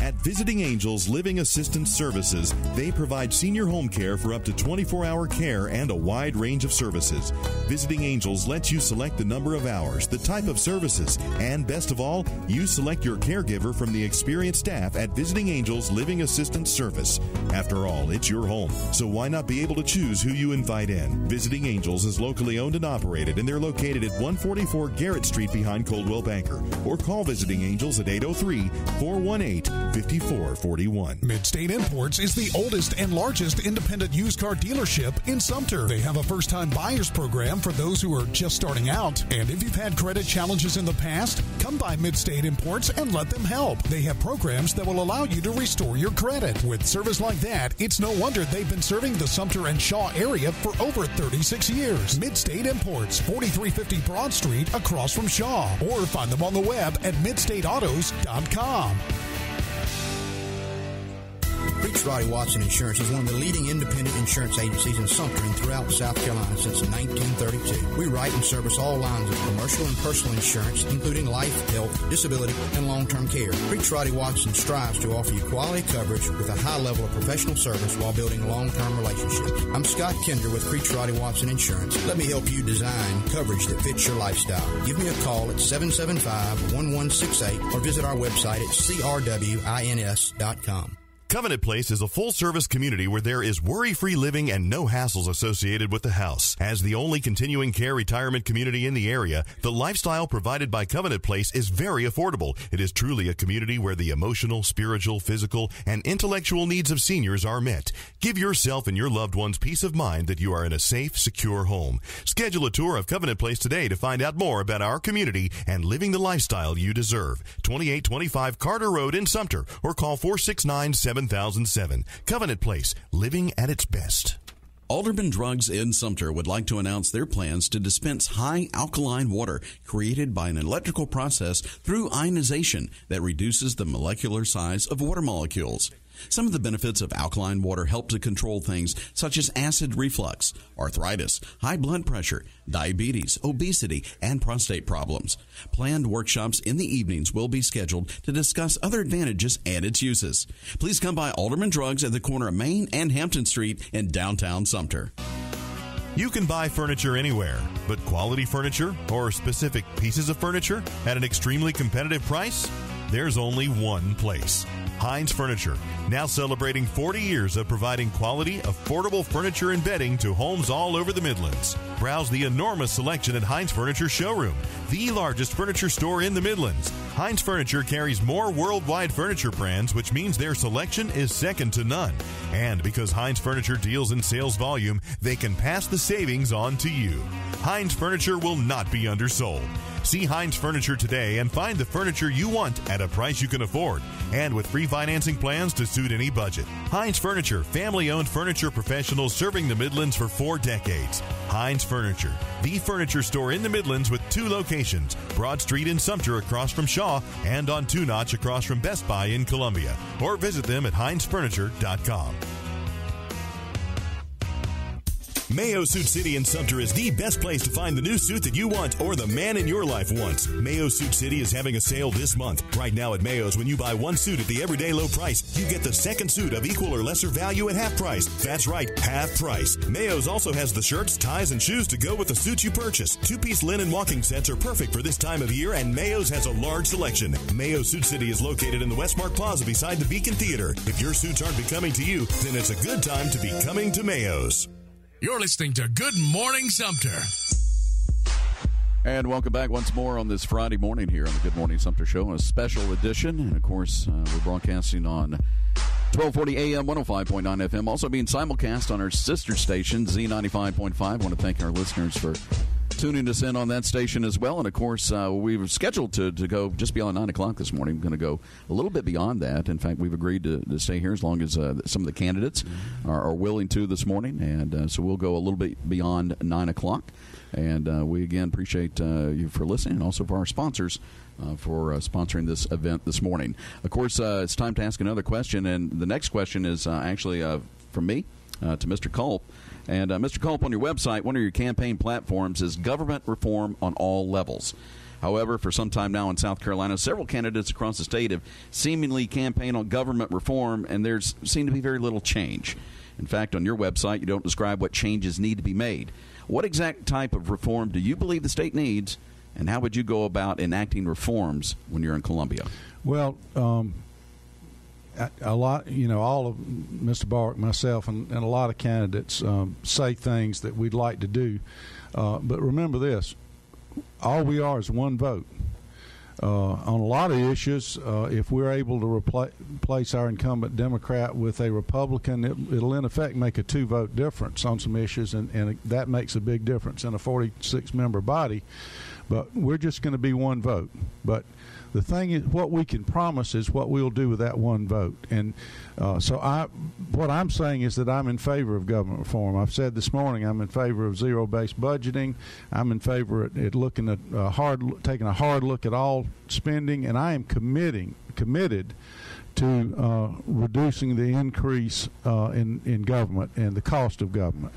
At Visiting Angels Living Assistance Services, they provide senior home care for up to 24-hour care and a wide range of services. Visiting Angels lets you select the number of hours, the type of services, and best of all, you select your caregiver from the experienced staff at Visiting Angels Living Assistance Service. After all, it's your home, so why not be able to choose who you invite in? Visiting Angels is locally owned and operated, and they're located at 144 Garrett Street behind Coldwell Banker. Or call Visiting Angels at 803-418-5441. Midstate Imports is the oldest and largest independent used car dealership in Sumter. They have a first-time buyers program for those who are just starting out. And if you've had credit challenges in the past, come by Midstate Imports and let them help. They have programs that will allow you to restore your credit. With service like that, it's no wonder they've been serving the Sumter and Shaw area for over 36 years. Midstate Imports, 4350 Broad Street, across from Shaw. Or find them on the web at midstateautos.com. Preach Roddy Watson Insurance is one of the leading independent insurance agencies in Sumter and throughout South Carolina since 1932. We write and service all lines of commercial and personal insurance, including life, health, disability, and long-term care. Preach Roddy Watson strives to offer you quality coverage with a high level of professional service while building long-term relationships. I'm Scott Kinder with Preach Roddy Watson Insurance. Let me help you design coverage that fits your lifestyle. Give me a call at 775-1168 or visit our website at crwins.com. Covenant Place is a full-service community where there is worry-free living and no hassles associated with the house. As the only continuing care retirement community in the area, the lifestyle provided by Covenant Place is very affordable. It is truly a community where the emotional, spiritual, physical, and intellectual needs of seniors are met. Give yourself and your loved ones peace of mind that you are in a safe, secure home. Schedule a tour of Covenant Place today to find out more about our community and living the lifestyle you deserve. 2825 Carter Road in Sumter, or call 469-7007. Covenant Place, living at its best. Alderman Drugs in Sumter would like to announce their plans to dispense high alkaline water created by an electrical process through ionization that reduces the molecular size of water molecules. Some of the benefits of alkaline water help to control things such as acid reflux, arthritis, high blood pressure, diabetes, obesity, and prostate problems. Planned workshops in the evenings will be scheduled to discuss other advantages and its uses. Please come by Alderman Drugs at the corner of Main and Hampton Street in downtown Sumter. You can buy furniture anywhere, but quality furniture or specific pieces of furniture at an extremely competitive price? There's only one place. Heinz Furniture, now celebrating 40 years of providing quality, affordable furniture and bedding to homes all over the Midlands. Browse the enormous selection at Heinz Furniture Showroom, the largest furniture store in the Midlands. Heinz Furniture carries more worldwide furniture brands, which means their selection is second to none. And because Heinz Furniture deals in sales volume, they can pass the savings on to you. Heinz Furniture will not be undersold. See Heinz Furniture today and find the furniture you want at a price you can afford, and with free financing plans to suit any budget. Heinz Furniture, family-owned furniture professionals serving the Midlands for 4 decades. Heinz Furniture, the furniture store in the Midlands with 2 locations, Broad Street in Sumter across from Shaw and on 2 Notch across from Best Buy in Columbia. Or visit them at heinzfurniture.com. Mayo Suit City in Sumter is the best place to find the new suit that you want or the man in your life wants. Mayo Suit City is having a sale this month. Right now at Mayo's, when you buy one suit at the everyday low price, you get the second suit of equal or lesser value at half price. That's right, half price. Mayo's also has the shirts, ties, and shoes to go with the suit you purchase. 2-piece linen walking sets are perfect for this time of year, and Mayo's has a large selection. Mayo Suit City is located in the Westmark Plaza beside the Beacon Theater. If your suits aren't becoming to you, then it's a good time to be coming to Mayo's. You're listening to Good Morning Sumter. And welcome back once more on this Friday morning here on the Good Morning Sumter Show, a special edition. And, of course, we're broadcasting on 1240 AM, 105.9 FM, also being simulcast on our sister station, Z95.5. I want to thank our listeners for tuning us in on that station as well. And, of course, we were scheduled to go just beyond 9 o'clock this morning. We're going to go a little bit beyond that. In fact, we've agreed to stay here as long as some of the candidates are willing to this morning. And so we'll go a little bit beyond 9 o'clock. And we, again, appreciate you for listening, and also for our sponsors for sponsoring this event this morning. Of course, it's time to ask another question. And the next question is actually from me to Mr. Kolb. And Mr. Kolb, on your website, one of your campaign platforms is government reform on all levels. However, for some time now in South Carolina, several candidates across the state have seemingly campaigned on government reform, and there's seemed to be very little change. In fact, on your website, you don't describe what changes need to be made. What exact type of reform do you believe the state needs, and how would you go about enacting reforms when you're in Columbia? Well, a lot, all of Mr. Barwick, myself, and a lot of candidates say things that we'd like to do. But remember this, all we are is one vote. On a lot of issues, if we're able to replace our incumbent Democrat with a Republican, it'll in effect make a 2-vote difference on some issues, and that makes a big difference in a 46-member body. But we're just going to be one vote. But the thing is, what we can promise is what we'll do with that one vote. And what I'm saying is that I'm in favor of government reform. I've said this morning I'm in favor of zero-based budgeting. I'm in favor at looking at taking a hard look at all spending, and I am committed to reducing the increase in government and the cost of government.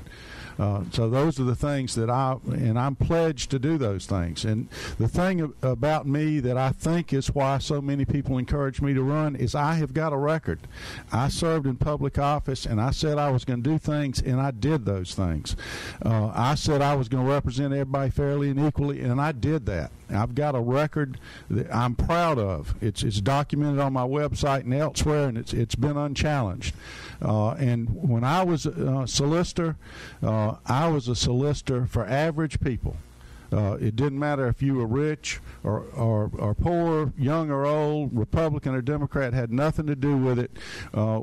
So those are the things that I'm pledged to do those things. And the thing about me that I think is why so many people encourage me to run is I have got a record. I served in public office, and I said I was going to do things, and I did those things. I said I was going to represent everybody fairly and equally, and I did that. I've got a record that I'm proud of. It's documented on my website and elsewhere, and it's been unchallenged. And when I was a solicitor, I was a solicitor for average people. It didn't matter if you were rich or poor, young or old, Republican or Democrat, had nothing to do with it.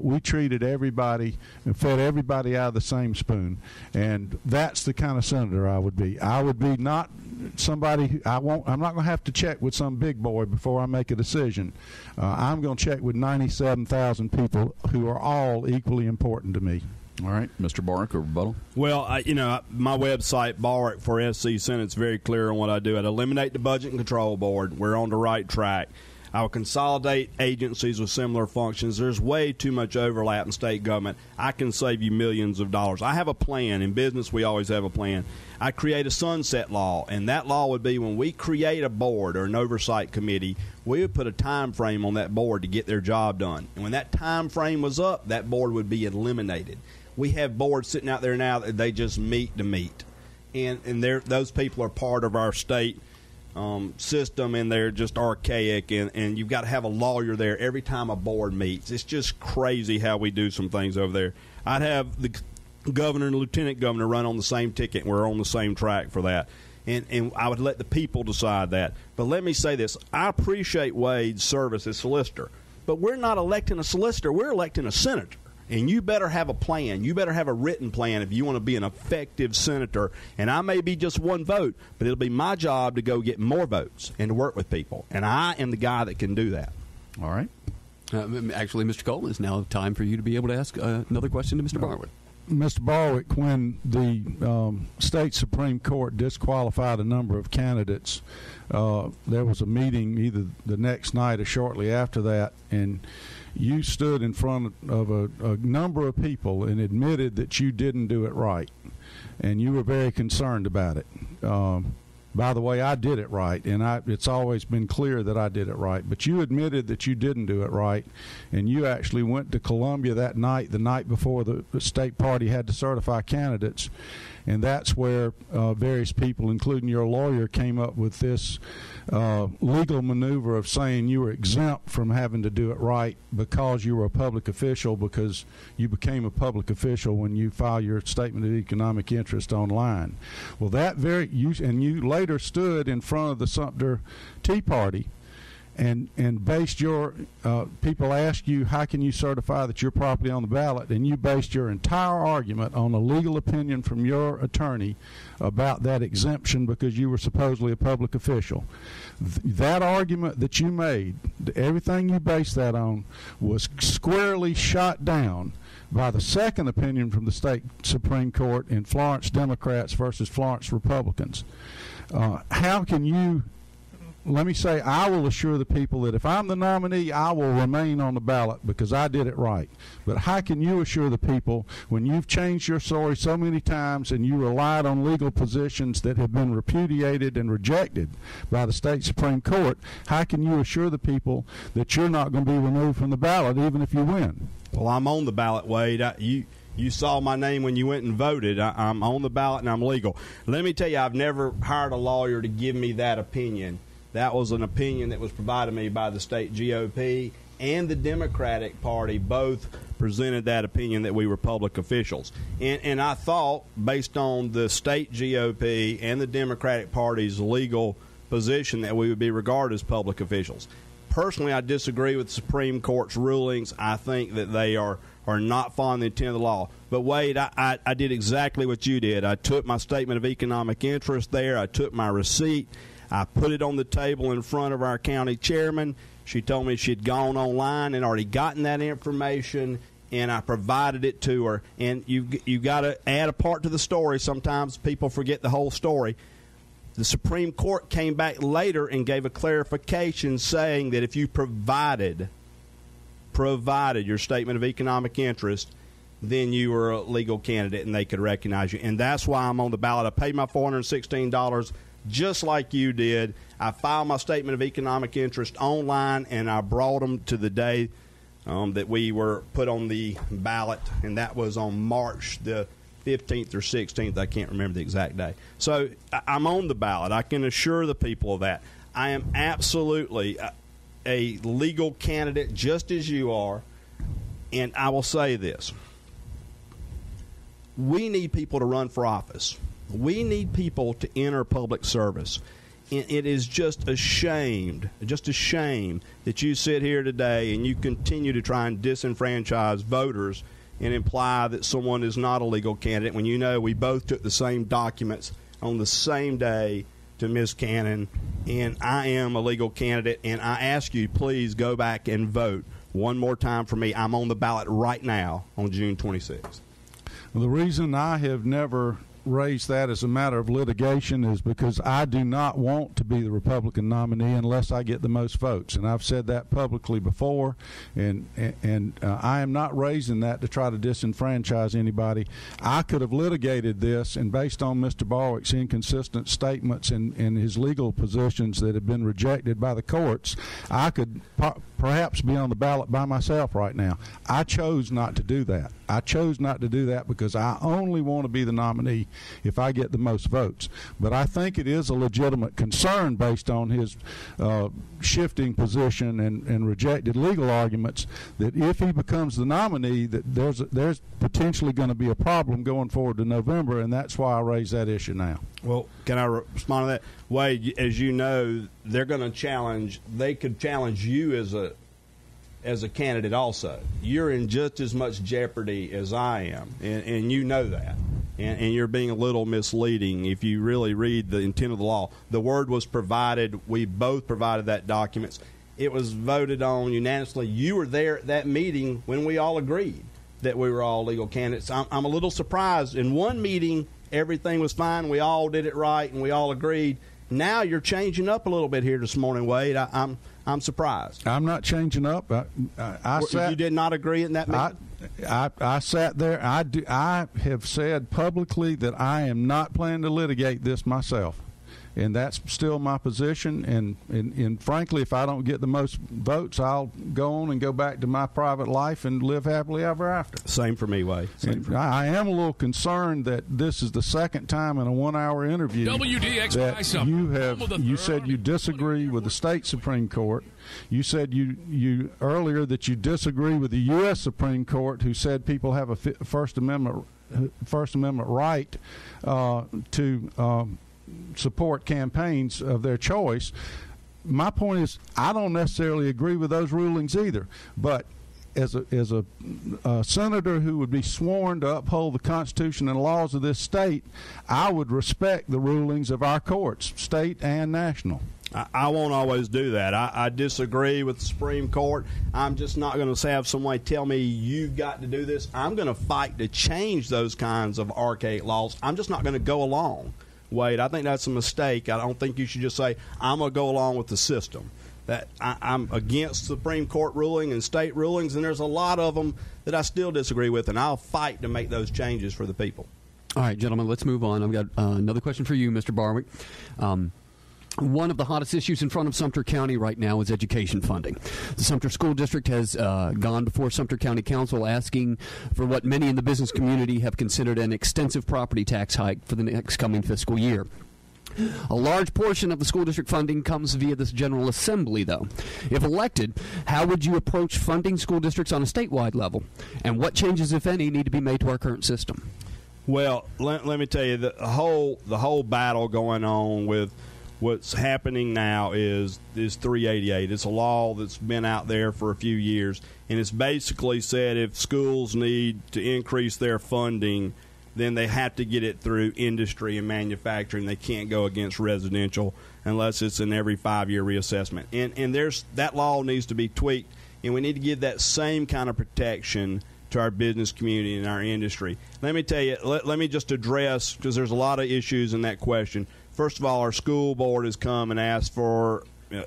We treated everybody and fed everybody out of the same spoon. And that's the kind of senator I would be. I would be not somebody I'm not going to have to check with some big boy before I make a decision. I'm going to check with 97,000 people who are all equally important to me. All right, Mr. Barwick, or rebuttal? Well, my website, Barwick for SC Senate, is very clear on what I do. I'd eliminate the Budget and Control Board. We're on the right track. I will consolidate agencies with similar functions. There's way too much overlap in state government. I can save you millions of dollars. I have a plan. In business, we always have a plan. I create a sunset law, and that law would be when we create a board or an oversight committee, we would put a time frame on that board to get their job done. And when that time frame was up, that board would be eliminated. We have boards sitting out there now that they just meet to meet. And those people are part of our state system, and they're just archaic, and you've got to have a lawyer there every time a board meets. It's just crazy how we do some things over there. I'd have the governor and lieutenant governor run on the same ticket, and we're on the same track for that. And I would let the people decide that. But let me say this. I appreciate Wade's service as solicitor, but we're not electing a solicitor. We're electing a senator. And you better have a plan. You better have a written plan if you want to be an effective senator. And I may be just one vote, but it'll be my job to go get more votes and to work with people. And I am the guy that can do that. All right. Actually, Mr. Kolb, it's now time for you to be able to ask another question to Mr. Barwick. Mr. Barwick, when the state Supreme Court disqualified a number of candidates, there was a meeting either the next night or shortly after that, and you stood in front of a number of people and admitted that you didn't do it right, and you were very concerned about it. By the way, I did it right, and it's always been clear that I did it right. But you admitted that you didn't do it right, and you actually went to Columbia that night, the night before the state party had to certify candidates, and that's where various people, including your lawyer, came up with this legal maneuver of saying you were exempt from having to do it right because you were a public official, because you became a public official when you file your statement of economic interest online. Well, you later stood in front of the Sumter Tea Party and based your people asked you, how can you certify that your property on the ballot, and you based your entire argument on a legal opinion from your attorney about that exemption because you were supposedly a public official. That argument that you made, everything you based that on, was squarely shot down by the second opinion from the state Supreme Court in Florence Democrats versus Florence Republicans. How can you let me say, I will assure the people that if I'm the nominee, I will remain on the ballot because I did it right. But how can you assure the people when you've changed your story so many times and you relied on legal positions that have been repudiated and rejected by the state Supreme Court, how can you assure the people that you're not going to be removed from the ballot even if you win? Well, I'm on the ballot, Wade. You saw my name when you went and voted. I'm on the ballot and I'm legal. Let me tell you, I've never hired a lawyer to give me that opinion. That was an opinion that was provided me by the state GOP and the Democratic Party. Both presented that opinion that we were public officials. And I thought, based on the state GOP and the Democratic Party's legal position, that we would be regarded as public officials. Personally, I disagree with the Supreme Court's rulings. I think that they are not following the intent of the law. But, Wade, I did exactly what you did. I took my statement of economic interest there. I took my receipt. I put it on the table in front of our county chairman. She told me she'd gone online and already gotten that information, and I provided it to her. And you got to add a part to the story. Sometimes people forget the whole story. The Supreme Court came back later and gave a clarification saying that if you provided your statement of economic interest, then you were a legal candidate and they could recognize you. And that's why I'm on the ballot. I paid my $416 just like you did. I filed my statement of economic interest online, and I brought them to the day that we were put on the ballot, and that was on March the 15th or 16th. I can't remember the exact day. So I'm on the ballot. I can assure the people of that. I am absolutely a legal candidate just as you are, and I will say this. We need people to run for office. We need people to enter public service. And it is just a shame that you sit here today and you continue to try and disenfranchise voters and imply that someone is not a legal candidate when you know we both took the same documents on the same day to Ms. Cannon, and I am a legal candidate, and I ask you, please go back and vote one more time for me. I'm on the ballot right now on June 26th. Well, the reason I have never raised that as a matter of litigation is because I do not want to be the Republican nominee unless I get the most votes, and I've said that publicly before, and I am not raising that to try to disenfranchise anybody. I could have litigated this, and based on Mr. Barwick's inconsistent statements and his legal positions that have been rejected by the courts, I could perhaps be on the ballot by myself right now. I chose not to do that. I chose not to do that because I only want to be the nominee if I get the most votes. But I think it is a legitimate concern based on his shifting position and rejected legal arguments that if he becomes the nominee, that there's potentially going to be a problem going forward to November, and that's why I raise that issue now. Well, can I respond to that? Wade, as you know, they're going to they could challenge you as a candidate also. You're in just as much jeopardy as I am, and you know that. And you're being a little misleading if you really read the intent of the law. The word was provided. We both provided that documents. It was voted on unanimously. You were there at that meeting when we all agreed that we were all legal candidates. I'm a little surprised. In one meeting, everything was fine. We all did it right, and we all agreed. Now you're changing up a little bit here this morning, Wade. I'm surprised. I'm not changing up. You did not agree in that meeting? I sat there. I have said publicly that I am not planning to litigate this myself, and that's still my position. And frankly, if I don't get the most votes, I'll go on and go back to my private life and live happily ever after. Same for me, Wade. I am a little concerned that this is the second time in a 1-hour interview WDXY you said you disagree with the state Supreme Court. You said you earlier that you disagree with the U.S. Supreme Court, who said people have a First Amendment right to support campaigns of their choice. My point is, I don't necessarily agree with those rulings either, but as a senator who would be sworn to uphold the Constitution and laws of this state, I would respect the rulings of our courts, state and national. I won't always do that. I disagree with the Supreme Court. I'm just not going to have somebody tell me you've got to do this. I'm going to fight to change those kinds of archaic laws. I'm just not going to go along Wade. I think that's a mistake. I don't think you should just say, I'm going to go along with the system. That I'm against Supreme Court ruling and state rulings, and there's a lot of them that I still disagree with, and I'll fight to make those changes for the people. All right, gentlemen, let's move on. I've got another question for you, Mr. Barwick. One of the hottest issues in front of Sumter County right now is education funding. The Sumter School District has gone before Sumter County Council asking for what many in the business community have considered an extensive property tax hike for the next coming fiscal year. A large portion of the school district funding comes via this General Assembly, though. If elected, how would you approach funding school districts on a statewide level? And what changes, if any, need to be made to our current system? Well, let me tell you, the whole battle going on with what's happening now is 388. It's a law that's been out there for a few years, and it's basically said if schools need to increase their funding, then they have to get it through industry and manufacturing. They can't go against residential unless it's an every 5-year reassessment. And that law needs to be tweaked, and we need to give that same kind of protection to our business community and our industry. Let me tell you, let me just address, because there's a lot of issues in that question. First of all, our school board has come and asked for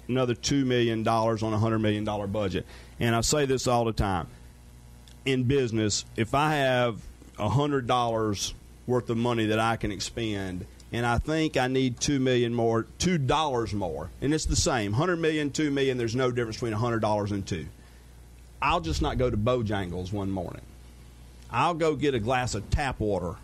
another $2 million on a $100 million budget. And I say this all the time. In business, if I have $100 worth of money that I can expend, and I think I need $2 more, and it's the same, $100 million, $2 million, there's no difference between $100 and $2. I'll just not go to Bojangles one morning. I'll go get a glass of tap water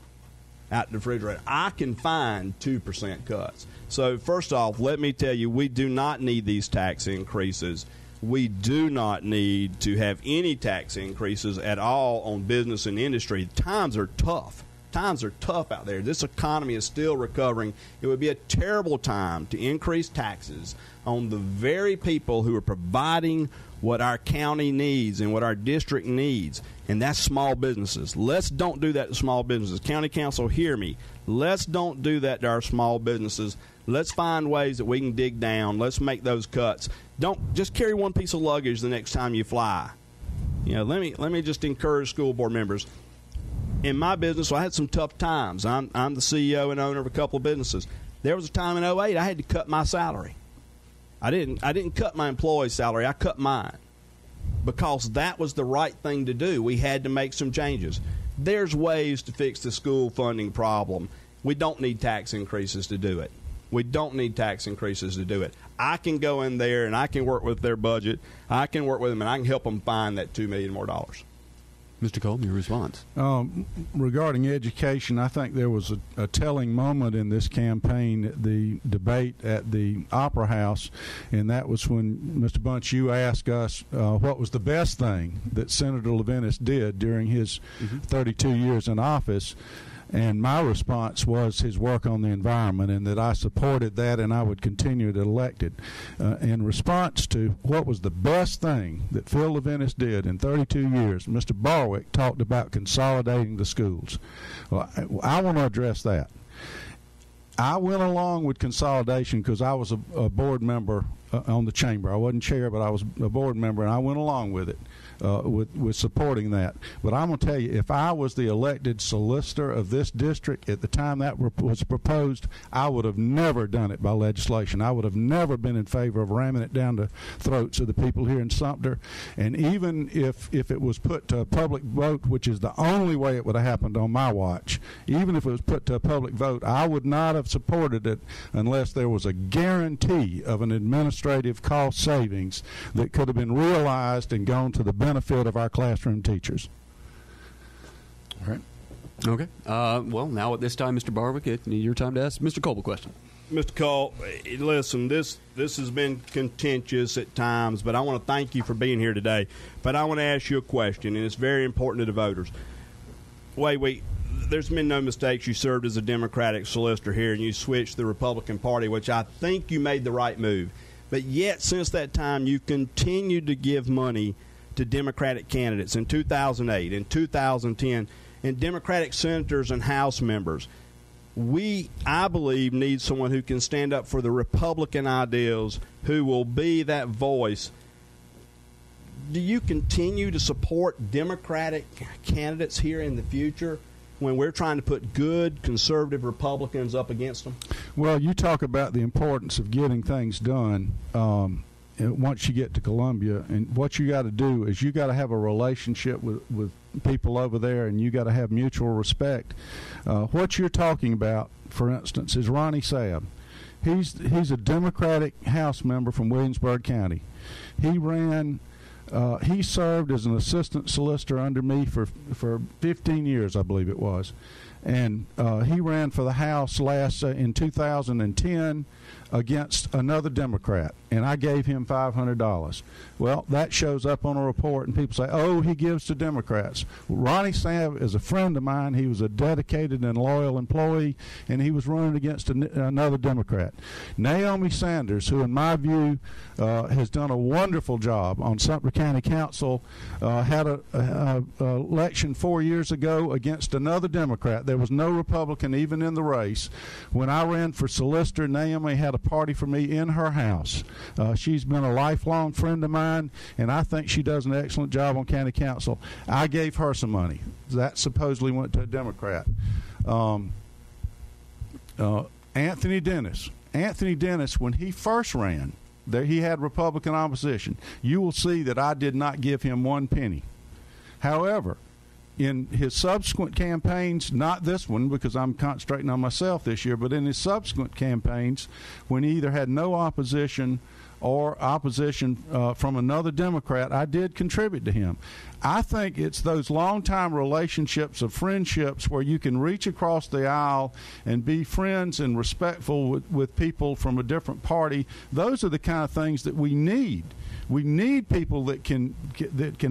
out the refrigerator. I can find 2% cuts. So first off, let me tell you, we do not need these tax increases. We do not need to have any tax increases at all on business and industry. Times are tough. Times are tough out there. This economy is still recovering. It would be a terrible time to increase taxes on the very people who are providing what our county needs and what our district needs, and that's small businesses. Let's don't do that to small businesses. County Council, hear me. Let's don't do that to our small businesses. Let's find ways that we can dig down. Let's make those cuts. Don't just carry one piece of luggage the next time you fly. Let me just encourage school board members. In my business, I had some tough times. I'm the CEO and owner of a couple of businesses. There was a time in 2008 I had to cut my salary. I didn't cut my employee's salary. I cut mine because that was the right thing to do. We had to make some changes. There's ways to fix the school funding problem. We don't need tax increases to do it. We don't need tax increases to do it. I can go in there and I can work with their budget. I can work with them and I can help them find that $2 million more. Mr. Kolb, your response. Regarding education, I think there was a telling moment in this campaign, the debate at the Opera House, and that was when, Mr. Bunch, you asked us what was the best thing that Senator Levinas did during his 32 years in office. And my response was his work on the environment, and that I supported that and I would continue to elect it. In response to what was the best thing that Phil Levinas did in 32 years, Mr. Barwick talked about consolidating the schools. Well, I want to address that. I went along with consolidation because I was a board member on the chamber. I wasn't chair, but I was a board member, and I went along with it. With supporting that. But I'm going to tell you, if I was the elected solicitor of this district at the time that was proposed, I would have never done it by legislation. I would have never been in favor of ramming it down the throats of the people here in Sumter. And even if it was put to a public vote, which is the only way it would have happened on my watch, even if it was put to a public vote, I would not have supported it unless there was a guarantee of an administrative cost savings that could have been realized and gone to the benefit of our classroom teachers. All right. Okay. Well, now at this time, Mr. Barwick, it's your time to ask Mr. Kolb a question. Mr. Kolb, listen, this has been contentious at times, but I want to thank you for being here today. But I want to ask you a question, and it's very important to the voters. Wait. There's been no mistakes. You served as a Democratic solicitor here, and you switched the Republican Party, which I think you made the right move. But yet, since that time, you continued to give money to Democratic candidates in 2008, in 2010, and Democratic senators and House members. I believe, need someone who can stand up for the Republican ideals, who will be that voice. Do you continue to support Democratic candidates here in the future? when we're trying to put good conservative Republicans up against them? Well, you talk about the importance of getting things done once you get to Columbia, and what you got to do is you got to have a relationship with people over there, and you got to have mutual respect. What you're talking about, for instance, is Ronnie Sabb. He's a Democratic House member from Williamsburg County. He ran. He served as an assistant solicitor under me for 15 years, I believe it was, and he ran for the House in 2010 against another Democrat, and I gave him $500. Well, that shows up on a report, and people say, oh, he gives to Democrats. Ronnie Sabb is a friend of mine. He was a dedicated and loyal employee, and he was running against another Democrat. Naomi Sanders, who in my view has done a wonderful job on Sumter County Council, had an election 4 years ago against another Democrat. There was no Republican even in the race. When I ran for solicitor, Naomi had a party for me in her house. She's been a lifelong friend of mine, and I think she does an excellent job on county council. I gave her some money. That supposedly went to a Democrat. Anthony Dennis. Anthony Dennis, when he first ran, he had Republican opposition. You will see that I did not give him one penny. However, in his subsequent campaigns, not this one because I'm concentrating on myself this year, but in his subsequent campaigns, when he either had no opposition or opposition from another Democrat, I did contribute to him. I think it's those long-time relationships of friendships where you can reach across the aisle and be friends and respectful with people from a different party. Those are the kind of things that we need. We need people that can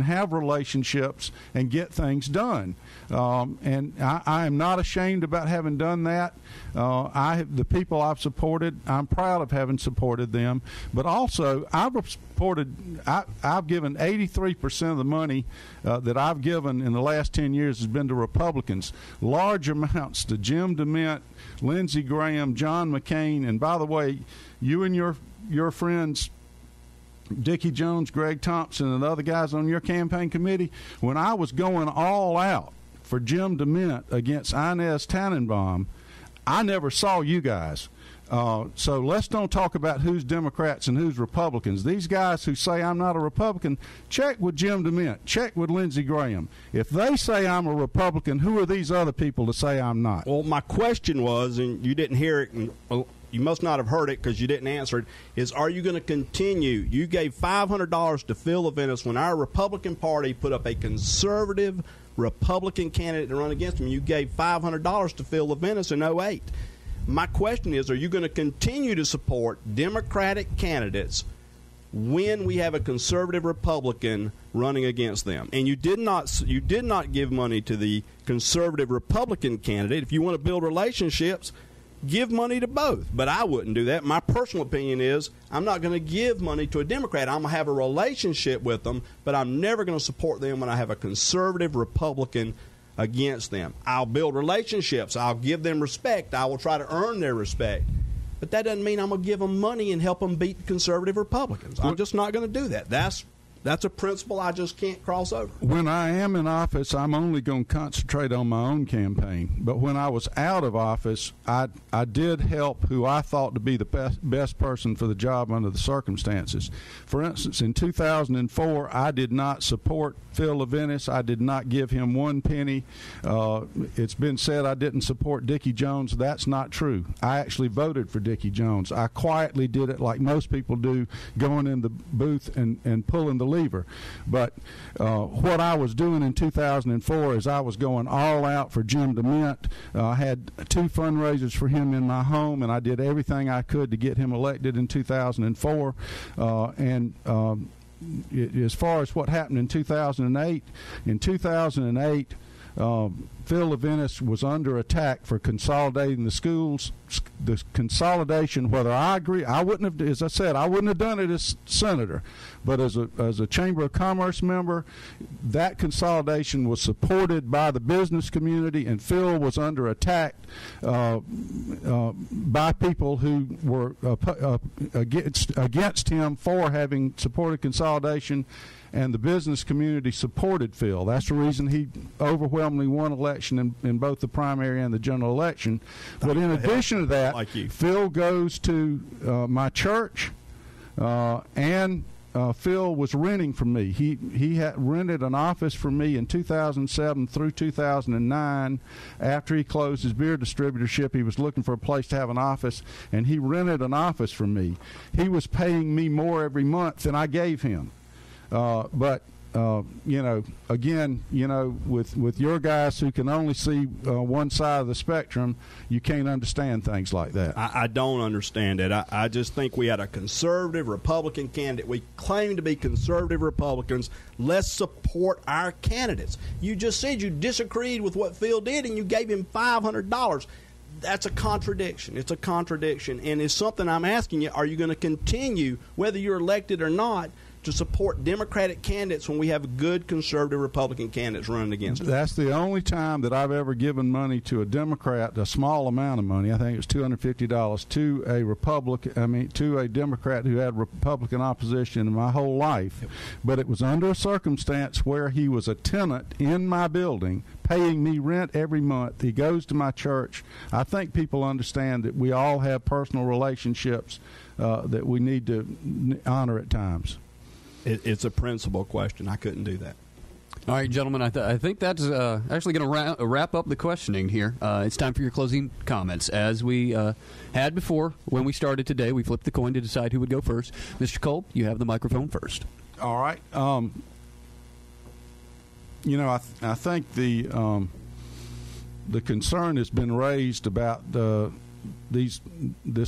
have relationships and get things done. And I am not ashamed about having done that. The people I've supported, I'm proud of having supported them. But also, I've given 83% of the money that I've given in the last 10 years has been to Republicans. Large amounts to Jim DeMint, Lindsey Graham, John McCain, and by the way, you and your friends Dickie Jones, Greg Thompson, and the other guys on your campaign committee, when I was going all out for Jim DeMint against Inez Tannenbaum, I never saw you guys. So let's don't talk about who's Democrats and who's Republicans. These guys who say I'm not a Republican, check with Jim DeMint, check with Lindsey Graham. If they say I'm a Republican, who are these other people to say I'm not? Well, my question was, and you didn't hear it, and you must not have heard it because you didn't answer it, is are you going to continue? You gave $500 to Phil Levinas when our Republican Party put up a conservative Republican candidate to run against him. You gave $500 to Phil Levinas in 2008. My question is, are you going to continue to support Democratic candidates when we have a conservative Republican running against them? And you did not give money to the conservative Republican candidate. If you want to build relationships, give money to both. But I wouldn't do that. My personal opinion is I'm not going to give money to a Democrat. I'm going to have a relationship with them, but I'm never going to support them when I have a conservative Republican against them. I'll build relationships. I'll give them respect. I will try to earn their respect. But that doesn't mean I'm going to give them money and help them beat conservative Republicans. I'm just not going to do that. That's a principle I just can't cross over. When I am in office, I'm only going to concentrate on my own campaign. But when I was out of office, I did help who I thought to be the best person for the job under the circumstances. For instance, in 2004, I did not support Phil Levinas. I did not give him one penny. It's been said I didn't support Dickie Jones. That's not true. I actually voted for Dickie Jones. I quietly did it like most people do, going in the booth and pulling the lever. But what I was doing in 2004 is I was going all out for Jim DeMint. I had 2 fundraisers for him in my home, and I did everything I could to get him elected in 2004. As far as what happened in 2008, Phil Levinas was under attack for consolidating the schools. The consolidation, whether I agree, I wouldn't have, as I said, I wouldn't have done it as senator, but as a Chamber of Commerce member, that consolidation was supported by the business community, and Phil was under attack by people who were against him for having supported consolidation. and the business community supported Phil. That's the reason he overwhelmingly won election in both the primary and the general election. But in addition to that, Phil goes to my church, and Phil was renting from me. He had rented an office from me in 2007 through 2009. After he closed his beer distributorship, he was looking for a place to have an office, and he rented an office from me. He was paying me more every month than I gave him. But again, with your guys who can only see one side of the spectrum, you can't understand things like that. I don't understand it. I just think we had a conservative Republican candidate. We claim to be conservative Republicans. Let's support our candidates. You just said you disagreed with what Phil did, and you gave him $500. That's a contradiction. It's a contradiction, and it's something I'm asking you. Are you going to continue, whether you're elected or not, to support Democratic candidates when we have good conservative Republican candidates running against them? That's the only time that I've ever given money to a Democrat, a small amount of money. I think it was $250 to a Democrat who had Republican opposition in my whole life. Yep. But it was under a circumstance where he was a tenant in my building, paying me rent every month. He goes to my church. I think people understand that we all have personal relationships that we need to honor at times. It's a principle question. I couldn't do that. All right, gentlemen, I think that's actually going to wrap up the questioning here. It's time for your closing comments. As we had before when we started today, we flipped the coin to decide who would go first. Mr. Kolb, you have the microphone first. All right. I think the concern has been raised about this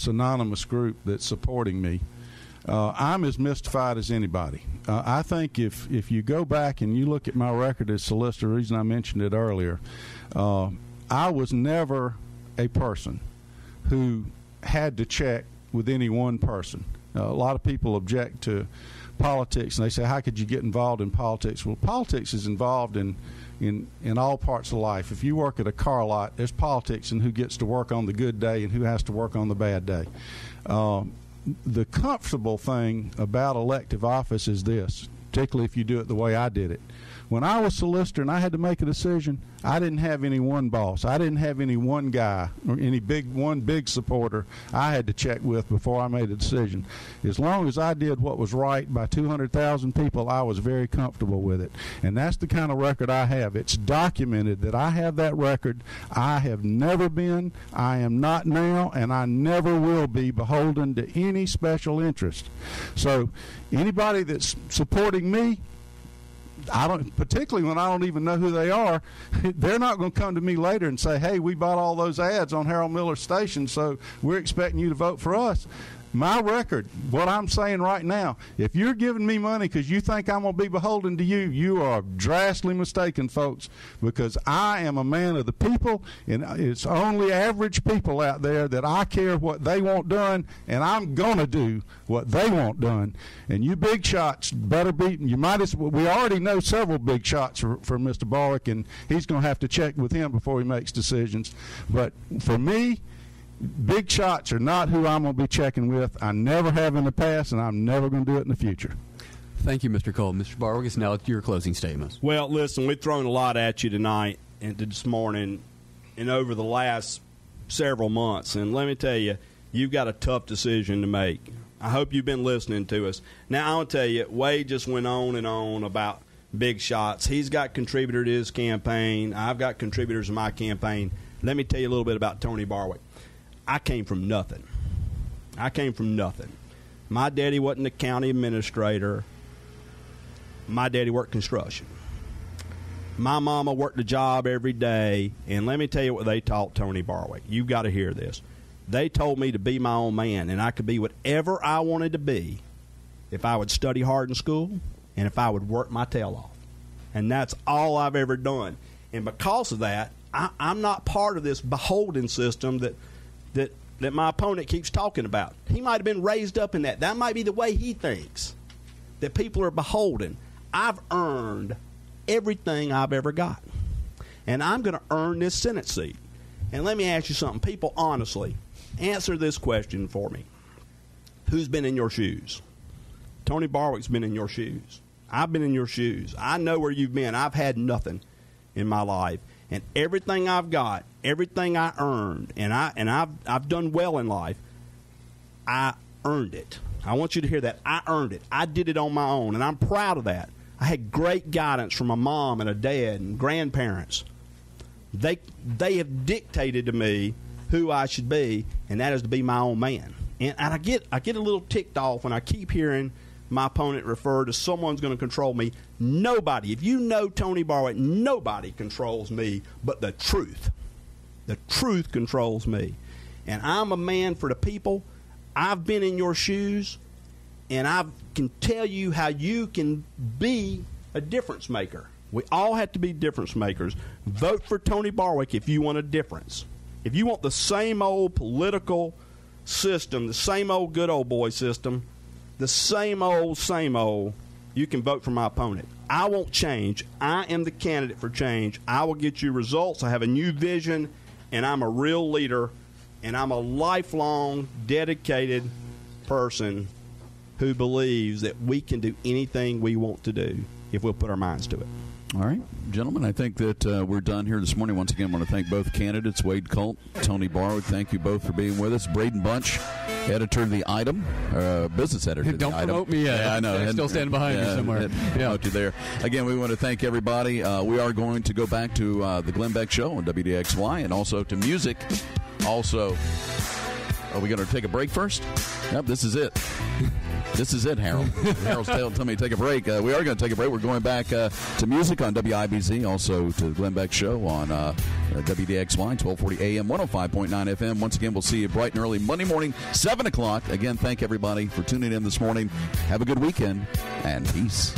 anonymous group that's supporting me. I'm as mystified as anybody. I think if you go back and you look at my record as solicitor, the reason I mentioned it earlier, I was never a person who had to check with any one person. A lot of people object to politics, and they say, how could you get involved in politics? Well, politics is involved in all parts of life. If you work at a car lot, there's politics in who gets to work on the good day and who has to work on the bad day. The comfortable thing about elective office is this, particularly if you do it the way I did it. When I was solicitor and I had to make a decision, I didn't have any one boss. I didn't have any one guy or any big supporter I had to check with before I made a decision. As long as I did what was right by 200,000 people, I was very comfortable with it. And that's the kind of record I have. It's documented that I have that record. I have never been, I am not now, and I never will be beholden to any special interest. So anybody that's supporting me, particularly when I don't even know who they are, they're not going to come to me later and say, hey, we bought all those ads on Harold Miller's station, so we're expecting you to vote for us. My record, what I'm saying right now, if you're giving me money because you think I'm going to be beholden to you, you are drastically mistaken, folks, because I am a man of the people, and it's only average people out there that I care what they want done, and I'm going to do what they want done. And you big shots better be, we already know several big shots for Mr. Barwick, and he's going to have to check with him before he makes decisions. But for me, big shots are not who I'm going to be checking with. I never have in the past, and I'm never going to do it in the future. Thank you, Mr. Kolb. Mr. Barwick, it's now your closing statements. Well, listen, we've thrown a lot at you tonight and this morning and over the last several months. And let me tell you, you've got a tough decision to make. I hope you've been listening to us. Now, I'll tell you, Wade just went on and on about big shots. He's got contributors to his campaign. I've got contributors to my campaign. Let me tell you a little bit about Tony Barwick. I came from nothing. My daddy wasn't a county administrator. My daddy worked construction. My mama worked a job every day, and let me tell you what they taught Tony Barwick. You've got to hear this. They told me to be my own man, and I could be whatever I wanted to be if I would study hard in school and if I would work my tail off. And that's all I've ever done. And because of that, I'm not part of this beholden system that my opponent keeps talking about. He might have been raised up in that. That might be the way he thinks, that people are beholden. I've earned everything I've ever got, and I'm going to earn this Senate seat. And let me ask you something. People, honestly, answer this question for me. Who's been in your shoes? Tony Barwick's been in your shoes. I've been in your shoes. I know where you've been. I've had nothing in my life. And everything I've got, everything I earned, and I've done well in life, I earned it. I want you to hear that. I earned it. I did it on my own, and I'm proud of that. I had great guidance from a mom and a dad and grandparents. They have dictated to me who I should be, and that is to be my own man. And I get a little ticked off when I keep hearing my opponent refer to someone's going to control me. Nobody, if you know Tony Barwick, nobody controls me but the truth. The truth controls me. And I'm a man for the people. I've been in your shoes, and I can tell you how you can be a difference maker. We all have to be difference makers. Vote for Tony Barwick if you want a difference. If you want the same old political system, the same old good old boy system, the same old, you can vote for my opponent. I won't change. I am the candidate for change. I will get you results. I have a new vision, and I'm a real leader, and I'm a lifelong, dedicated person who believes that we can do anything we want to do if we'll put our minds to it. All right, gentlemen, I think that we're done here this morning. Once again, I want to thank both candidates, Wade Kolb, Tony Barwick. Thank you both for being with us. Braden Bunch, editor of the Item, business editor of the Item. Don't promote me yet. Yeah, I know. I'm still standing behind me somewhere. Promote you there. Again, we want to thank everybody. We are going to go back to the Glenn Beck Show on WDXY and also to music. Also, are we going to take a break first? Yep, this is it. This is it, Harold. Harold's telling me to take a break. We are going to take a break. We're going back to music on WIBZ, also to the Glenn Beck Show on WDXY, 1240 AM, 105.9 FM. Once again, we'll see you bright and early Monday morning, 7 o'clock. Again, thank everybody for tuning in this morning. Have a good weekend, and peace.